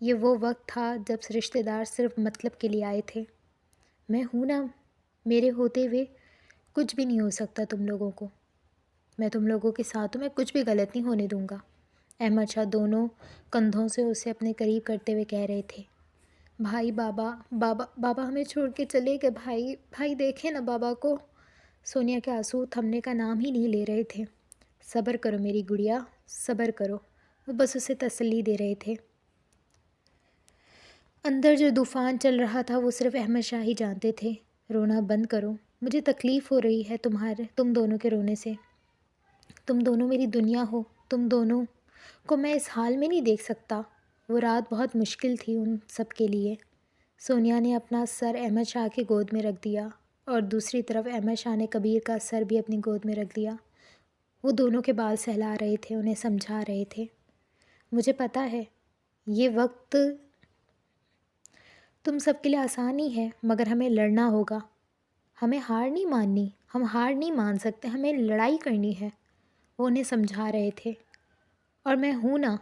یہ وہ وقت تھا جب رشتہ دار صرف مطلب کے لیے آئے تھے۔ میں ہوں نا، میرے ہوتے ہوئے کچھ بھی نہیں ہو سکتا تم لوگوں کو۔ میں تم لوگوں کے ساتھ ہوں، میں کچھ بھی غلط نہیں ہونے دوں گا۔ احمد شاہ دونوں کندھوں سے اسے اپنے قریب کرتے ہوئے کہہ رہے تھے۔ بھائی، بابا بابا بابا ہمیں چھوڑ کے چلے گئے بھائی، بھائی دیکھیں نا بابا کو۔ سونیا کے آنسو تھمنے کا نام ہی نہیں لے رہے تھے۔ صبر کرو میری گڑیا، صبر کرو۔ وہ بس اسے تسلی دے رہے تھے۔ اندر جو طوفان چل رہا تھا وہ صرف احمد شاہ ہی جانتے تھے۔ رونا بند کرو، مجھے تکلیف ہو رہی ہے تم دونوں کے رونے سے۔ تم دونوں میری دنیا ہو، تم دونوں کو میں اس حال میں نہیں دیکھ سکتا۔ وہ رات بہت مشکل تھی ان سب کے لیے۔ سونیا نے اپنا سر احمد شاہ کی گود میں رکھ دیا اور دوسری طرف احمد شاہ نے کبیر کا سر بھی اپنی گود میں رکھ دیا۔ وہ دونوں کے بال سہلا رہے تھے، انہیں سمجھا رہے تھے۔ مجھے پتہ ہے یہ وقت تم سب کے لیے آسان نہیں ہے، مگر ہمیں لڑنا ہوگا۔ ہمیں ہار نہیں ماننی، ہم ہار نہیں مان سکتے، ہمیں لڑائی کرنی ہے۔ وہ انہیں سمجھا رہے تھے۔ اور میں ہوں نا،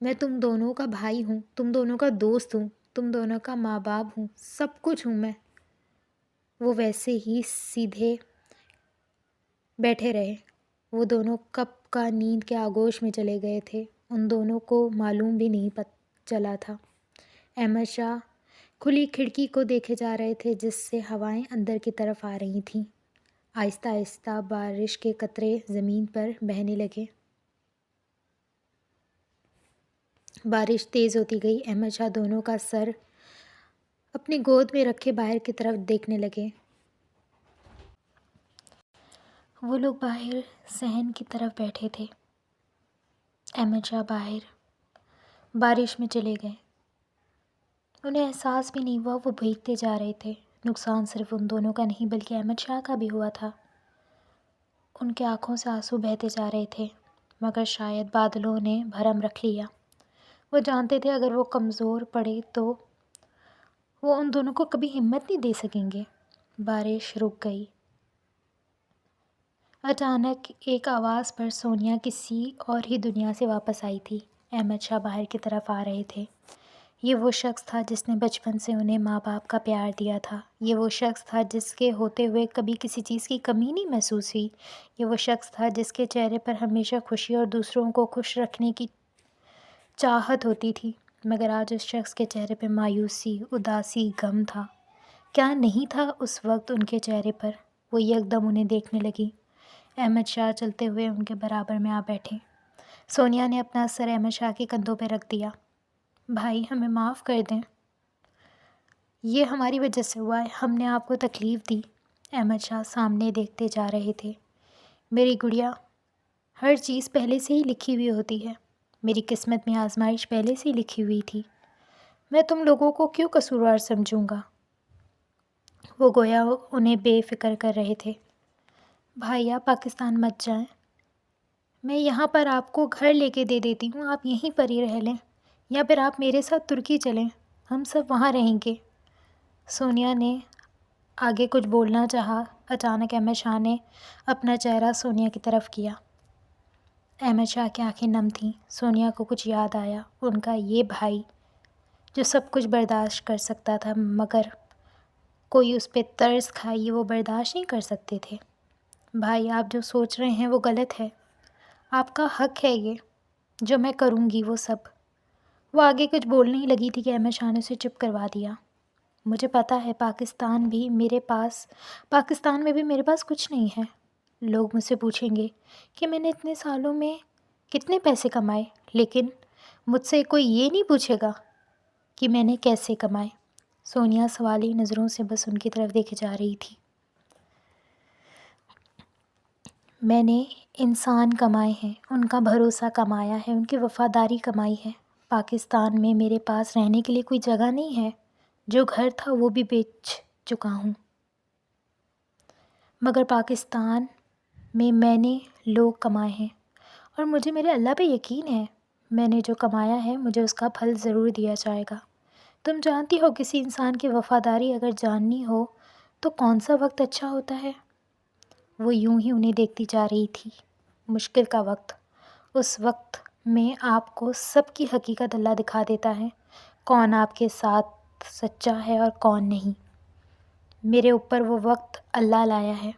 میں تم دونوں کا بھائی ہوں، تم دونوں کا دوست ہوں، تم دونوں کا ماں باپ ہوں، سب کچھ ہوں میں۔ وہ ویسے ہی سیدھے بیٹھے رہے۔ وہ دونوں کب کا نیند کے آغوش میں چلے گئے تھے، ان دونوں کو معلوم بھی نہیں چلا تھا۔ احمد شاہ کھلی کھڑکی کو دیکھے جا رہے تھے جس سے ہوائیں اندر کی طرف آ رہی تھیں۔ آہستہ آہستہ بارش کے قطرے زمین پر بہنے لگے۔ بارش تیز ہوتی گئی۔ احمد شاہ دونوں کا سر اپنی گود میں رکھے باہر کی طرف دیکھنے لگے۔ وہ لوگ باہر صحن کی طرف بیٹھے تھے۔ احمد شاہ باہر بارش میں چلے گئے۔ انہیں احساس بھی نہیں ہوا وہ بھیگتے جا رہے تھے۔ نقصان صرف ان دونوں کا نہیں بلکہ احمد شاہ کا بھی ہوا تھا۔ ان کے آنکھوں سے آنسو بہتے جا رہے تھے، مگر شاید بادلوں نے بھرم رکھ لیا۔ وہ جانتے تھے اگر وہ کمزور پڑے تو وہ ان دونوں کو کبھی ہمت نہیں دے سکیں گے۔ بارش رک گئی۔ اچانک ایک آواز پر سونیا کسی اور ہی دنیا سے واپس آئی تھی۔ احمد شاہ باہر کی طرف آ رہے تھے۔ یہ وہ شخص تھا جس نے بچپن سے انہیں ماں باپ کا پیار دیا تھا۔ یہ وہ شخص تھا جس کے ہوتے ہوئے کبھی کسی چیز کی کمی نہیں محسوس ہوئی۔ یہ وہ شخص تھا جس کے چہرے پر ہمیشہ خوشی اور دوسروں کو خوش رکھنے کی چاہت ہوتی تھی، مگر آج اس شخص کے چہرے پہ مایوسی، اداسی، غم تھا۔ کیا نہیں تھا اس وقت ان کے چہرے پر؟ وہ یکدم انہیں دیکھنے لگی۔ احمد شاہ چلتے ہوئے ان کے برابر میں آ بیٹھے۔ سونیا نے اپنا سر احمد شاہ کے کندھوں پہ رکھ دیا۔ بھائی ہمیں معاف کر دیں، یہ ہماری وجہ سے ہوا ہے، ہم نے آپ کو تکلیف دی۔ احمد شاہ سامنے دیکھتے جا رہے تھے۔ میری گڑیا، ہر چیز پہلے سے ہی لکھی ہوئی ہوتی ہے، میری قسمت میں آزمائش پہلے سے ہی لکھی ہوئی تھی، میں تم لوگوں کو کیوں قصوروار سمجھوں گا؟ وہ گویا انہیں بے فکر کر رہے تھے۔ بھائی آپ پاکستان مت جائیں، میں یہاں پر آپ کو گھر لے کے دے دیتی ہوں، آپ یہیں پر ہی رہ لیں، یا پھر آپ میرے ساتھ ترکی چلیں، ہم سب وہاں رہیں گے۔ سونیا نے آگے کچھ بولنا چاہا، اچانک احمد شاہ نے اپنا چہرہ سونیا کی طرف کیا۔ احمد شاہ کی آنکھیں نم تھیں۔ سونیا کو کچھ یاد آیا، ان کا یہ بھائی جو سب کچھ برداشت کر سکتا تھا، مگر کوئی اس پہ ترس کھائے وہ برداشت نہیں کر سکتے تھے۔ بھائی آپ جو سوچ رہے ہیں وہ غلط ہے، آپ کا حق ہے یہ، جو میں کروں گی وہ سب۔ وہ آگے کچھ بولنے ہی لگی تھی کہ احمد شاہ نے اسے چپ کروا دیا۔ مجھے پتہ ہے پاکستان میں بھی میرے پاس کچھ نہیں ہے۔ لوگ مجھ سے پوچھیں گے کہ میں نے اتنے سالوں میں کتنے پیسے کمائے، لیکن مجھ سے کوئی یہ نہیں پوچھے گا کہ میں نے کیسے کمائے۔ سونیا سوالی نظروں سے بس ان کی طرف دیکھے جا رہی تھی۔ میں نے انسان کمائے ہیں، ان کا بھروسہ کمایا ہے، ان کی وفاداری کمائی ہے۔ پاکستان میں میرے پاس رہنے کے لیے کوئی جگہ نہیں ہے، جو گھر تھا وہ بھی بیچ چکا ہوں، مگر پاکستان میں نے لوگ کمائے ہیں، اور مجھے میرے اللہ پہ یقین ہے، میں نے جو کمایا ہے مجھے اس کا پھل ضرور دیا جائے گا۔ تم جانتی ہو کسی انسان کی وفاداری اگر جاننی ہو تو کون سا وقت اچھا ہوتا ہے؟ وہ یوں ہی انہیں دیکھتی جا رہی تھی۔ مشکل کا وقت، اس وقت میں آپ کو سب کی حقیقت اللہ دکھا دیتا ہے، کون آپ کے ساتھ سچا ہے اور کون نہیں۔ میرے اوپر وہ وقت اللہ لایا ہے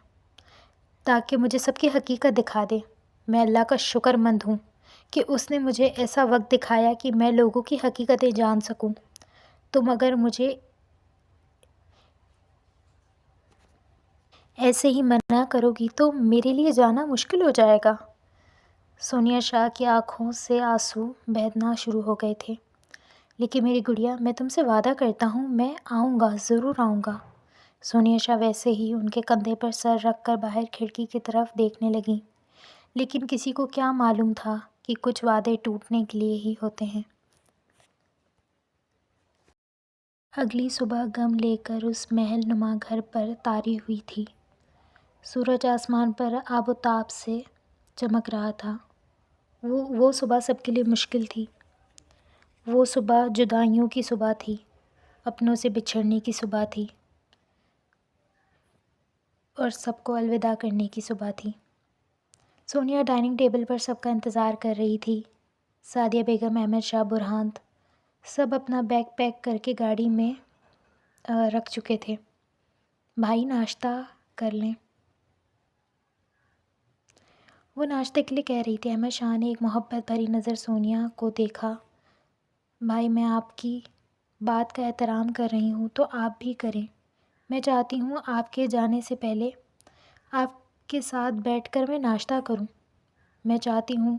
تاکہ مجھے سب کی حقیقت دکھا دے۔ میں اللہ کا شکر مند ہوں کہ اس نے مجھے ایسا وقت دکھایا کہ میں لوگوں کی حقیقتیں جان سکوں۔ تم اگر مجھے ایسے ہی منع کرو گی تو میرے لیے جانا مشکل ہو جائے گا۔ سونیا شاہ کی آنکھوں سے آنسو بہنا شروع ہو گئے تھے۔ لیکن میری گڑیا، میں تم سے وعدہ کرتا ہوں میں آؤں گا، ضرور آؤں گا۔ سونیا شاہ ویسے ہی ان کے کندھے پر سر رکھ کر باہر کھڑکی کی طرف دیکھنے لگیں، لیکن کسی کو کیا معلوم تھا کہ کچھ وعدے ٹوٹنے کے لیے ہی ہوتے ہیں۔ اگلی صبح غم لے کر اس محل نما گھر پر طاری ہوئی تھی۔ سورج آسمان پر آب و تاب سے چمک رہا تھا۔ وہ صبح سب کے لیے مشکل تھی۔ وہ صبح جدائیوں کی صبح تھی، اپنوں سے بچھڑنے کی صبح تھی، اور سب کو الوداع کرنے کی صبح تھی۔ سونیا ڈائننگ ٹیبل پر سب کا انتظار کر رہی تھی۔ سعدیہ بیگم، احمد شاہ، برہان سب اپنا بیگ پیک کر کے گاڑی میں رکھ چکے تھے۔ بھائی ناشتہ کر لیں، وہ ناشتے کے لیے کہہ رہی تھی۔ احمد شاہ نے ایک محبت بھری نظر سونیا کو دیکھا۔ بھائی میں آپ کی بات کا احترام کر رہی ہوں تو آپ بھی کریں۔ میں چاہتی ہوں آپ کے جانے سے پہلے آپ کے ساتھ بیٹھ کر میں ناشتہ کروں۔ میں چاہتی ہوں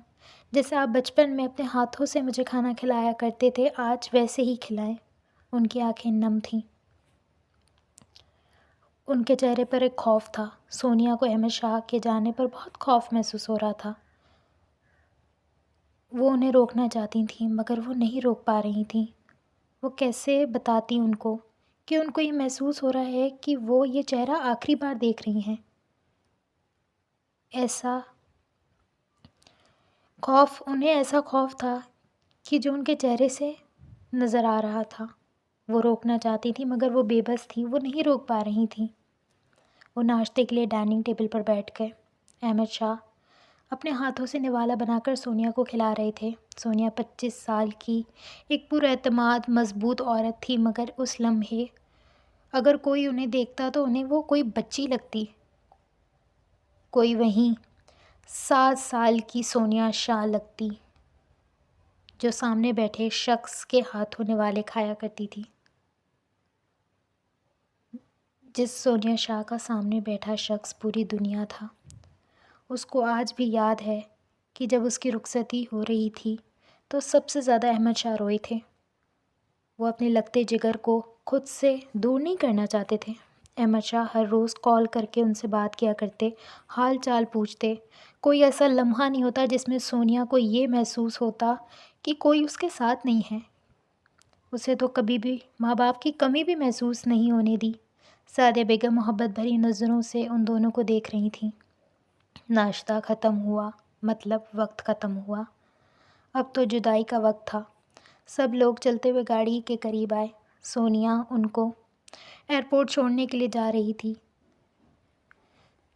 جیسے آپ بچپن میں اپنے ہاتھوں سے مجھے کھانا کھلایا کرتے تھے، آج ویسے ہی کھلائیں۔ ان کی آنکھیں نم تھیں، ان کے چہرے پر ایک خوف تھا۔ سونیا کو احمد شاہ کے جانے پر بہت خوف محسوس ہو رہا تھا۔ وہ انہیں روکنا چاہتی تھیں مگر وہ نہیں روک پا رہی تھیں۔ وہ کیسے بتاتی ان کو کہ ان کو یہ محسوس ہو رہا ہے کہ وہ یہ چہرہ آخری بار دیکھ رہی ہیں۔ انہیں ایسا خوف تھا کہ جو ان کے چہرے سے نظر آ رہا تھا۔ وہ روکنا چاہتی تھی مگر وہ بے بس تھی، وہ نہیں روک پا رہی تھیں۔ وہ ناشتے کے لیے ڈائننگ ٹیبل پر بیٹھ گئے۔ احمد شاہ اپنے ہاتھوں سے نوالا بنا کر سونیا کو کھلا رہے تھے۔ سونیا 25 سال کی ایک پراعتماد مضبوط عورت تھی، مگر اس لمحے اگر کوئی انہیں دیکھتا تو انہیں وہ کوئی بچی لگتی۔ کوئی وہیں 7 سال کی سونیا شاہ لگتی جو سامنے بیٹھے شخص کے ہاتھوں نوالے کھایا کرتی تھی۔ جس سونیا شاہ کا سامنے بیٹھا شخص پوری دنیا تھا۔ اس کو آج بھی یاد ہے کہ جب اس کی رخصتی ہو رہی تھی تو سب سے زیادہ احمد شاہ روئے تھے۔ وہ اپنے لگتے جگر کو خود سے دور نہیں کرنا چاہتے تھے۔ احمد شاہ ہر روز کال کر کے ان سے بات کیا کرتے، حال چال پوچھتے۔ کوئی ایسا لمحہ نہیں ہوتا جس میں سونیا کو یہ محسوس ہوتا کہ کوئی اس کے ساتھ نہیں ہے۔ اسے تو کبھی بھی ماں باپ کی کمی بھی محسوس نہیں ہونے دی۔ سعدیہ بیگم محبت بھری نظروں سے ان دونوں کو دیکھ رہی تھیں۔ ناشتہ ختم ہوا، مطلب وقت ختم ہوا۔ اب تو جدائی کا وقت تھا۔ سب لوگ چلتے ہوئے گاڑی کے قریب آئے۔ سونیا ان کو ایئرپورٹ چھوڑنے کے لیے جا رہی تھی۔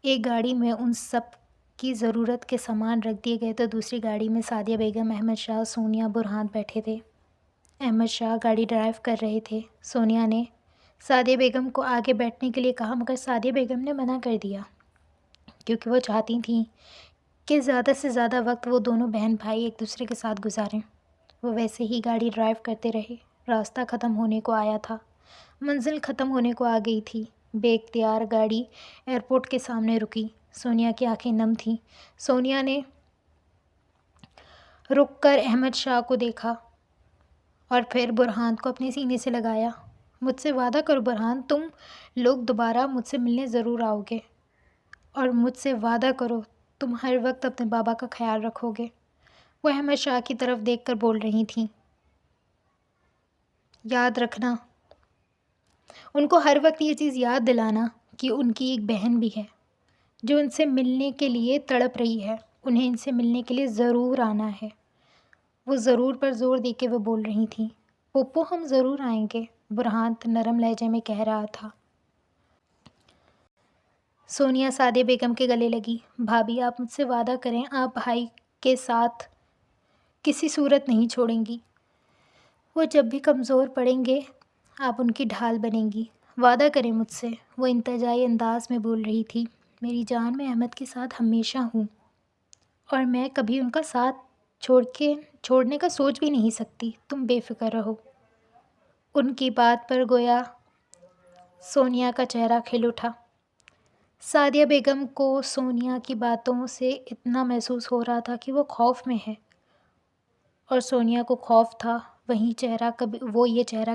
ایک گاڑی میں ان سب کی ضرورت کے سامان رکھ دیے گئے تو دوسری گاڑی میں سعدیہ بیگم، احمد شاہ، سونیا، برہان بیٹھے تھے۔ احمد شاہ گاڑی ڈرائیو کر رہے تھے۔ سونیا نے سعدیہ بیگم کو آگے بیٹھنے کے لیے کہا، مگر سعدیہ بیگم نے منع کر دیا کیونکہ وہ چاہتی تھیں کہ زیادہ سے زیادہ وقت وہ دونوں بہن بھائی ایک دوسرے کے ساتھ گزاریں۔ وہ ویسے ہی گاڑی ڈرائیو کرتے رہے۔ راستہ ختم ہونے کو آیا تھا، منزل ختم ہونے کو آ گئی تھی۔ بے اختیار گاڑی ایئرپورٹ کے سامنے رکی۔ سونیا کی آنکھیں نم تھیں۔ سونیا نے رک کر احمد شاہ کو دیکھا اور پھر برہان کو اپنے سینے سے لگایا۔ مجھ سے وعدہ کرو برہان، تم لوگ دوبارہ مجھ سے ملنے ضرور آؤ گے، اور مجھ سے وعدہ کرو تم ہر وقت اپنے بابا کا خیال رکھو گے۔ وہ احمد شاہ کی طرف دیکھ کر بول رہی تھیں، یاد رکھنا، ان کو ہر وقت یہ چیز یاد دلانا کہ ان کی ایک بہن بھی ہے جو ان سے ملنے کے لیے تڑپ رہی ہے۔ انہیں ان سے ملنے کے لیے ضرور آنا ہے۔ وہ ضرور پر زور دے کے وہ بول رہی تھیں۔ پپو ہم ضرور آئیں گے، برہان نرم لہجے میں کہہ رہا تھا۔ سونیا سعدیہ بیگم کے گلے لگی۔ بھابھی آپ مجھ سے وعدہ کریں، آپ بھائی کے ساتھ کسی صورت نہیں چھوڑیں گی۔ وہ جب بھی کمزور پڑیں گے آپ ان کی ڈھال بنیں گی، وعدہ کریں مجھ سے۔ وہ التجائی انداز میں بول رہی تھی، میری جان میں احمد کے ساتھ ہمیشہ ہوں اور میں کبھی ان کا ساتھ چھوڑنے کا سوچ بھی نہیں سکتی، تم بے فکر رہو۔ ان کی بات پر گویا سونیا کا چہرہ کھل اٹھا۔ سعدیہ بیگم کو سونیا کی باتوں سے اتنا محسوس ہو رہا تھا کہ وہ خوف میں ہے، اور سونیا کو خوف تھا وہ یہ چہرہ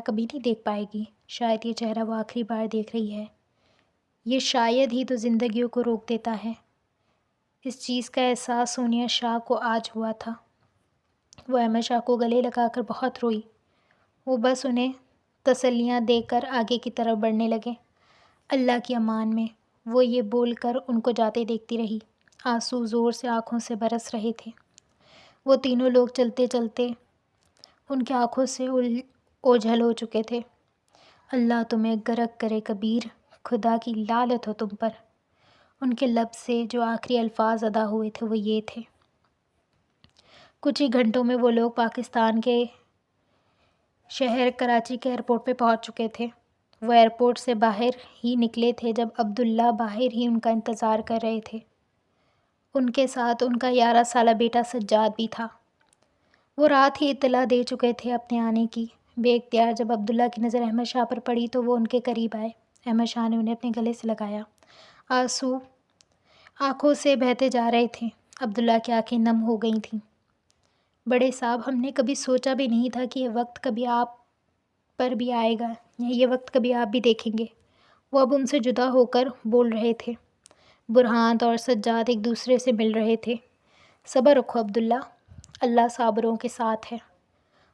کبھی نہیں دیکھ پائے گی۔ شاید یہ چہرہ وہ آخری بار دیکھ رہی ہے۔ یہ شاید ہی تو زندگیوں کو روک دیتا ہے۔ اس چیز کا احساس سونیا شاہ کو آج ہوا تھا۔ وہ احمد شاہ کو گلے لگا کر بہت روئی۔ وہ بس انہیں تسلیاں دے کر آگے کی طرف بڑھنے لگے۔ اللہ کی امان میں، وہ یہ بول کر ان کو جاتے دیکھتی رہی۔ آنسو زور سے آنکھوں سے برس رہے تھے۔ وہ تینوں لوگ چلتے چلتے ان کی آنکھوں سے اوجھل ہو چکے تھے۔ اللہ تمہیں غرق کرے کبیر، خدا کی لعنت ہو تم پر۔ ان کے لب سے جو آخری الفاظ ادا ہوئے تھے وہ یہ تھے۔ کچھ ہی گھنٹوں میں وہ لوگ پاکستان کے شہر کراچی کے ایئرپورٹ پہ پہنچ چکے تھے۔ وہ ایئرپورٹ سے باہر ہی نکلے تھے جب عبداللہ باہر ہی ان کا انتظار کر رہے تھے۔ ان کے ساتھ ان کا 11 سالہ بیٹا سجاد بھی تھا۔ وہ رات ہی اطلاع دے چکے تھے اپنے آنے کی۔ بے اختیار جب عبداللہ کی نظر احمد شاہ پر پڑی تو وہ ان کے قریب آئے۔ احمد شاہ نے انہیں اپنے گلے سے لگایا۔ آنسو آنکھوں سے بہتے جا رہے تھے۔ عبداللہ کی آنکھیں نم ہو گئی تھیں۔ بڑے صاحب، ہم نے کبھی سوچا بھی نہیں تھا کہ یہ وقت کبھی آپ پر بھی آئے گا، یہ وقت کبھی آپ بھی دیکھیں گے۔ وہ اب ان سے جدا ہو کر بول رہے تھے۔ برہان اور سجاد ایک دوسرے سے مل رہے تھے۔ صبر رکھو عبداللہ، اللہ صابروں کے ساتھ ہے۔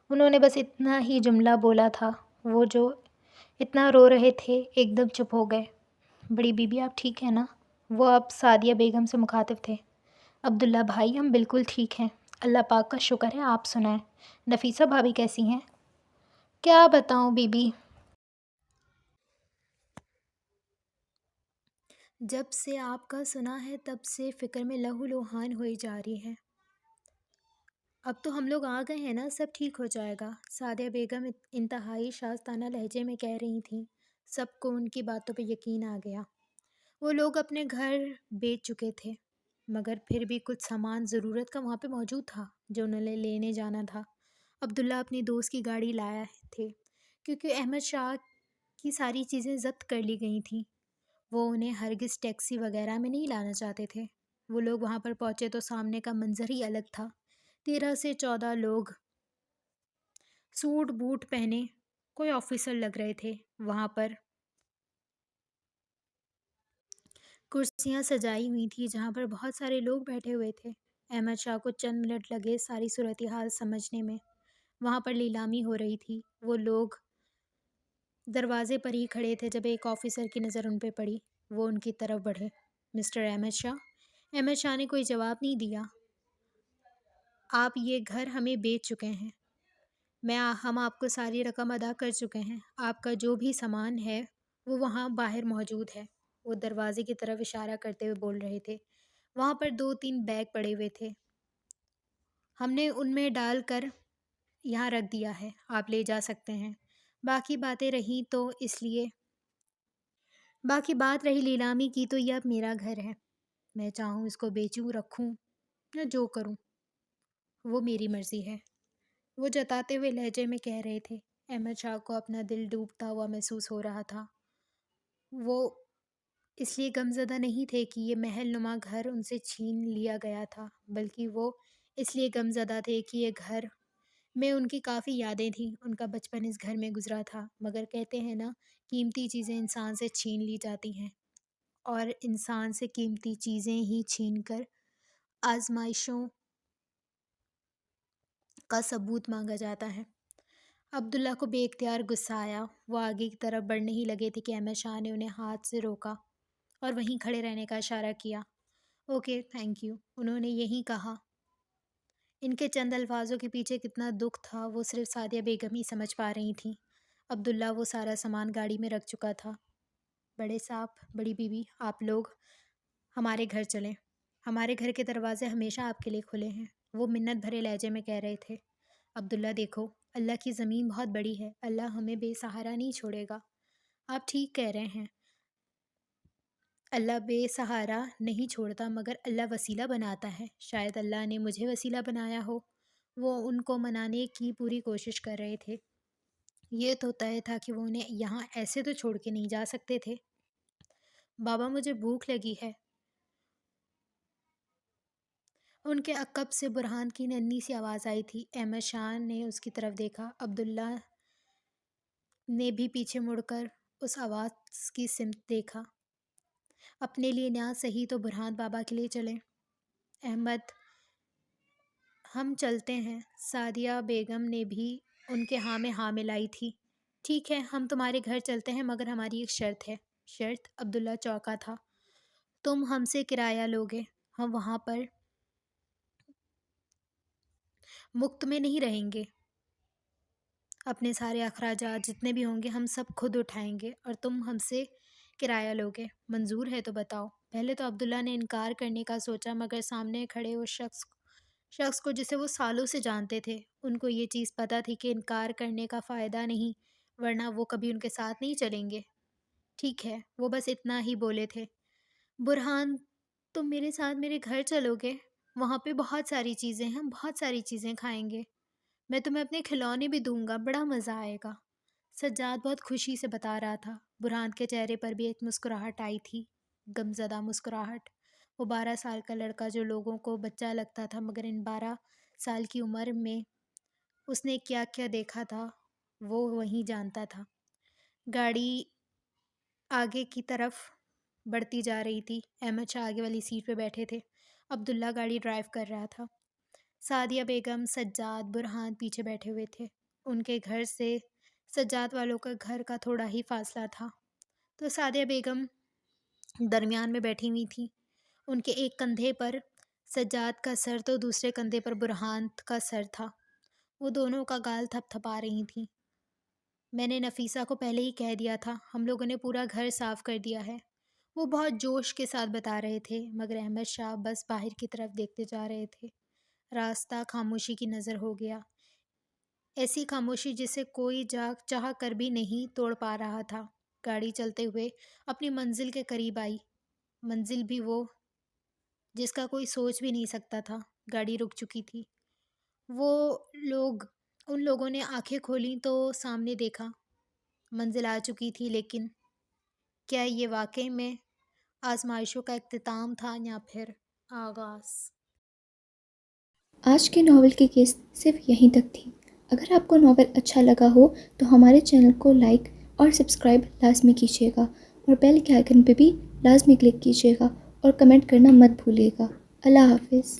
انہوں نے بس اتنا ہی جملہ بولا تھا۔ وہ جو اتنا رو رہے تھے ایک دم چپ ہو گئے۔ بڑی بی بی آپ ٹھیک ہیں نا؟ وہ اب سعدیہ بیگم سے مخاطب تھے۔ عبداللہ بھائی ہم بالکل ٹھیک ہیں، اللہ پاک کا شکر ہے، آپ سنائیں، نفیسہ بھابھی کیسی ہیں؟ کیا بتاؤں بی بی، جب سے آپ کا سنا ہے تب سے فکر میں لہو لوہان ہوئی جا رہی ہے۔ اب تو ہم لوگ آ گئے ہیں نا، سب ٹھیک ہو جائے گا، سعدیہ بیگم انتہائی شائستانہ لہجے میں کہہ رہی تھیں۔ سب کو ان کی باتوں پہ یقین آ گیا۔ وہ لوگ اپنے گھر بیچ چکے تھے، مگر پھر بھی کچھ سامان ضرورت کا وہاں پہ موجود تھا جو انہوں نے لینے جانا تھا۔ عبداللہ اپنی دوست کی گاڑی لایا تھے کیونکہ احمد شاہ کی ساری چیزیں ضبط کر لی گئی تھیں۔ وہ انہیں ہرگز ٹیکسی وغیرہ میں نہیں لانا چاہتے تھے۔ وہ لوگ وہاں پر پہنچے تو سامنے کا منظر ہی الگ تھا۔ 13 سے 14 لوگ سوٹ بوٹ پہنے کوئی آفیسر لگ رہے تھے۔ وہاں پر کرسیاں سجائی ہوئی تھی جہاں پر بہت سارے لوگ بیٹھے ہوئے تھے۔ احمد شاہ کو چند منٹ لگے ساری صورتحال سمجھنے میں۔ وہاں پر لیلامی ہو رہی تھی۔ وہ لوگ دروازے پر ہی کھڑے تھے جب ایک آفیسر کی نظر ان پہ پڑی۔ وہ ان کی طرف بڑھے۔ مسٹر احمد شاہ۔ احمد شاہ نے کوئی جواب نہیں دیا۔ آپ یہ گھر ہمیں بیچ چکے ہیں۔ ہم آپ کو ساری رقم ادا کر چکے ہیں۔ آپ کا جو بھی سامان ہے وہ وہاں باہر موجود ہے۔ وہ دروازے کی طرف اشارہ کرتے ہوئے بول رہے تھے۔ وہاں پر 2-3 بیگ پڑے ہوئے تھے۔ ہم نے ان میں ڈال کر یہاں رکھ دیا ہے، آپ لے جا سکتے ہیں۔ باقی باتیں رہیں تو باقی بات رہی لیلامی کی تو یہ اب میرا گھر ہے۔ میں چاہوں اس کو بیچوں، رکھوں یا جو کروں وہ میری مرضی ہے۔ وہ جتاتے ہوئے لہجے میں کہہ رہے تھے۔ احمد شاہ کو اپنا دل ڈوبتا ہوا محسوس ہو رہا تھا۔ وہ اس لیے غمزدہ نہیں تھے کہ یہ محل نما گھر ان سے چھین لیا گیا تھا، بلکہ وہ اس لیے غمزدہ تھے کہ یہ گھر میں ان کی کافی یادیں تھیں۔ ان کا بچپن اس گھر میں گزرا تھا، مگر کہتے ہیں نا، قیمتی چیزیں انسان سے چھین لی جاتی ہیں اور انسان سے قیمتی چیزیں ہی چھین کر آزمائشوں کا ثبوت مانگا جاتا ہے۔ عبداللہ کو بے اختیار غصہ آیا۔ وہ آگے کی طرف بڑھنے ہی لگے تھے کہ احمد شاہ نے انہیں ہاتھ سے روکا اور وہیں کھڑے رہنے کا اشارہ کیا۔ اوکے، تھینک یو، انہوں نے یہی کہا۔ ان کے چند الفاظوں کے پیچھے کتنا دکھ تھا وہ صرف سعدیہ بیگم ہی سمجھ پا رہی تھیں۔ عبداللہ وہ سارا سامان گاڑی میں رکھ چکا تھا۔ بڑے صاحب، بڑی بیوی، آپ لوگ ہمارے گھر چلیں۔ ہمارے گھر کے دروازے ہمیشہ آپ کے لیے کھلے ہیں، وہ منت بھرے لہجے میں کہہ رہے تھے۔ عبداللہ دیکھو، اللہ کی زمین بہت بڑی ہے، اللہ ہمیں بے سہارا نہیں چھوڑے گا۔ آپ ٹھیک کہہ رہے ہیں، اللہ بے سہارا نہیں چھوڑتا، مگر اللہ وسیلہ بناتا ہے۔ شاید اللہ نے مجھے وسیلہ بنایا ہو۔ وہ ان کو منانے کی پوری کوشش کر رہے تھے۔ یہ تو طے تھا کہ وہ انہیں یہاں ایسے تو چھوڑ کے نہیں جا سکتے تھے۔ بابا، مجھے بھوک لگی ہے۔ ان کے عقب سے برہان کی ننھی سی آواز آئی تھی۔ احمد شاہ نے اس کی طرف دیکھا۔ عبداللہ نے بھی پیچھے مڑ کر اس آواز کی سمت دیکھا۔ اپنے لیے نہ صحیح تو برہان بابا کے لیے چلیں۔ احمد، ہم چلتے ہیں۔ سعدیہ بیگم نے بھی ان کے ہاں میں ہاں ملائی تھی۔ ٹھیک ہے، ہم تمہارے گھر چلتے ہیں، مگر ہماری ایک شرط ہے۔ شرط؟ عبداللہ چونکا تھا۔ تم ہم سے کرایہ لوگے، ہم وہاں پر مفت میں نہیں رہیں گے۔ اپنے سارے اخراجات جتنے بھی ہوں گے ہم سب خود اٹھائیں گے اور تم ہم سے کرایہ لوگے۔ منظور ہے تو بتاؤ۔ پہلے تو عبداللہ نے انکار کرنے کا سوچا، مگر سامنے کھڑے اس شخص کو جسے وہ سالوں سے جانتے تھے، ان کو یہ چیز پتہ تھی کہ انکار کرنے کا فائدہ نہیں، ورنہ وہ کبھی ان کے ساتھ نہیں چلیں گے۔ ٹھیک ہے، وہ بس اتنا ہی بولے تھے۔ برہان، تم میرے ساتھ میرے گھر چلو گے؟ وہاں پہ بہت ساری چیزیں ہیں، ہم بہت ساری چیزیں کھائیں گے۔ میں تمہیں اپنے کھلونے بھی دوں گا، بڑا مزہ آئے گا۔ سجاد بہت خوشی سے بتا رہا تھا۔ برہان کے چہرے پر بھی ایک مسکراہٹ آئی تھی، غمزدہ مسکراہٹ۔ وہ 12 سال کا لڑکا جو لوگوں کو بچہ لگتا تھا، مگر ان 12 سال کی عمر میں اس نے کیا کیا دیکھا تھا وہ وہی جانتا تھا۔ گاڑی آگے کی طرف بڑھتی جا رہی تھی۔ احمد شاہ آگے والی سیٹ پہ بیٹھے تھے۔ عبداللہ گاڑی ڈرائیو کر رہا تھا۔ سعدیہ بیگم، سجاد، برہان پیچھے بیٹھے ہوئے تھے۔ ان کے گھر سے سجاد والوں کا گھر کا تھوڑا ہی فاصلہ تھا، تو سعدیہ بیگم درمیان میں بیٹھی ہوئی تھیں۔ ان کے ایک کندھے پر سجاد کا سر تو دوسرے کندھے پر برہان کا سر تھا۔ وہ دونوں کا گال تھپ تھپا رہی تھیں۔ میں نے نفیسہ کو پہلے ہی کہہ دیا تھا، ہم لوگوں نے پورا گھر صاف کر دیا ہے۔ وہ بہت جوش کے ساتھ بتا رہے تھے، مگر احمد شاہ بس باہر کی طرف دیکھتے جا رہے تھے۔ راستہ خاموشی کی نظر ہو گیا، ایسی خاموشی جسے کوئی چاہ کر بھی نہیں توڑ پا رہا تھا۔ گاڑی چلتے ہوئے اپنی منزل کے قریب آئی، منزل بھی وہ جس کا کوئی سوچ بھی نہیں سکتا تھا۔ گاڑی رک چکی تھی۔ وہ لوگ ان لوگوں نے آنکھیں کھولیں تو سامنے دیکھا، منزل آ چکی تھی، لیکن کیا یہ واقعی میں آزمائشوں کا اختتام تھا یا پھر آغاز؟ آج کے ناول کی قسط صرف یہیں تک تھی۔ اگر آپ کو ناول اچھا لگا ہو تو ہمارے چینل کو لائک اور سبسکرائب لازمی کیجیے گا، اور بیل کے آئیکن پہ بھی لازمی کلک کیجیے گا، اور کمنٹ کرنا مت بھولیے گا۔ اللہ حافظ۔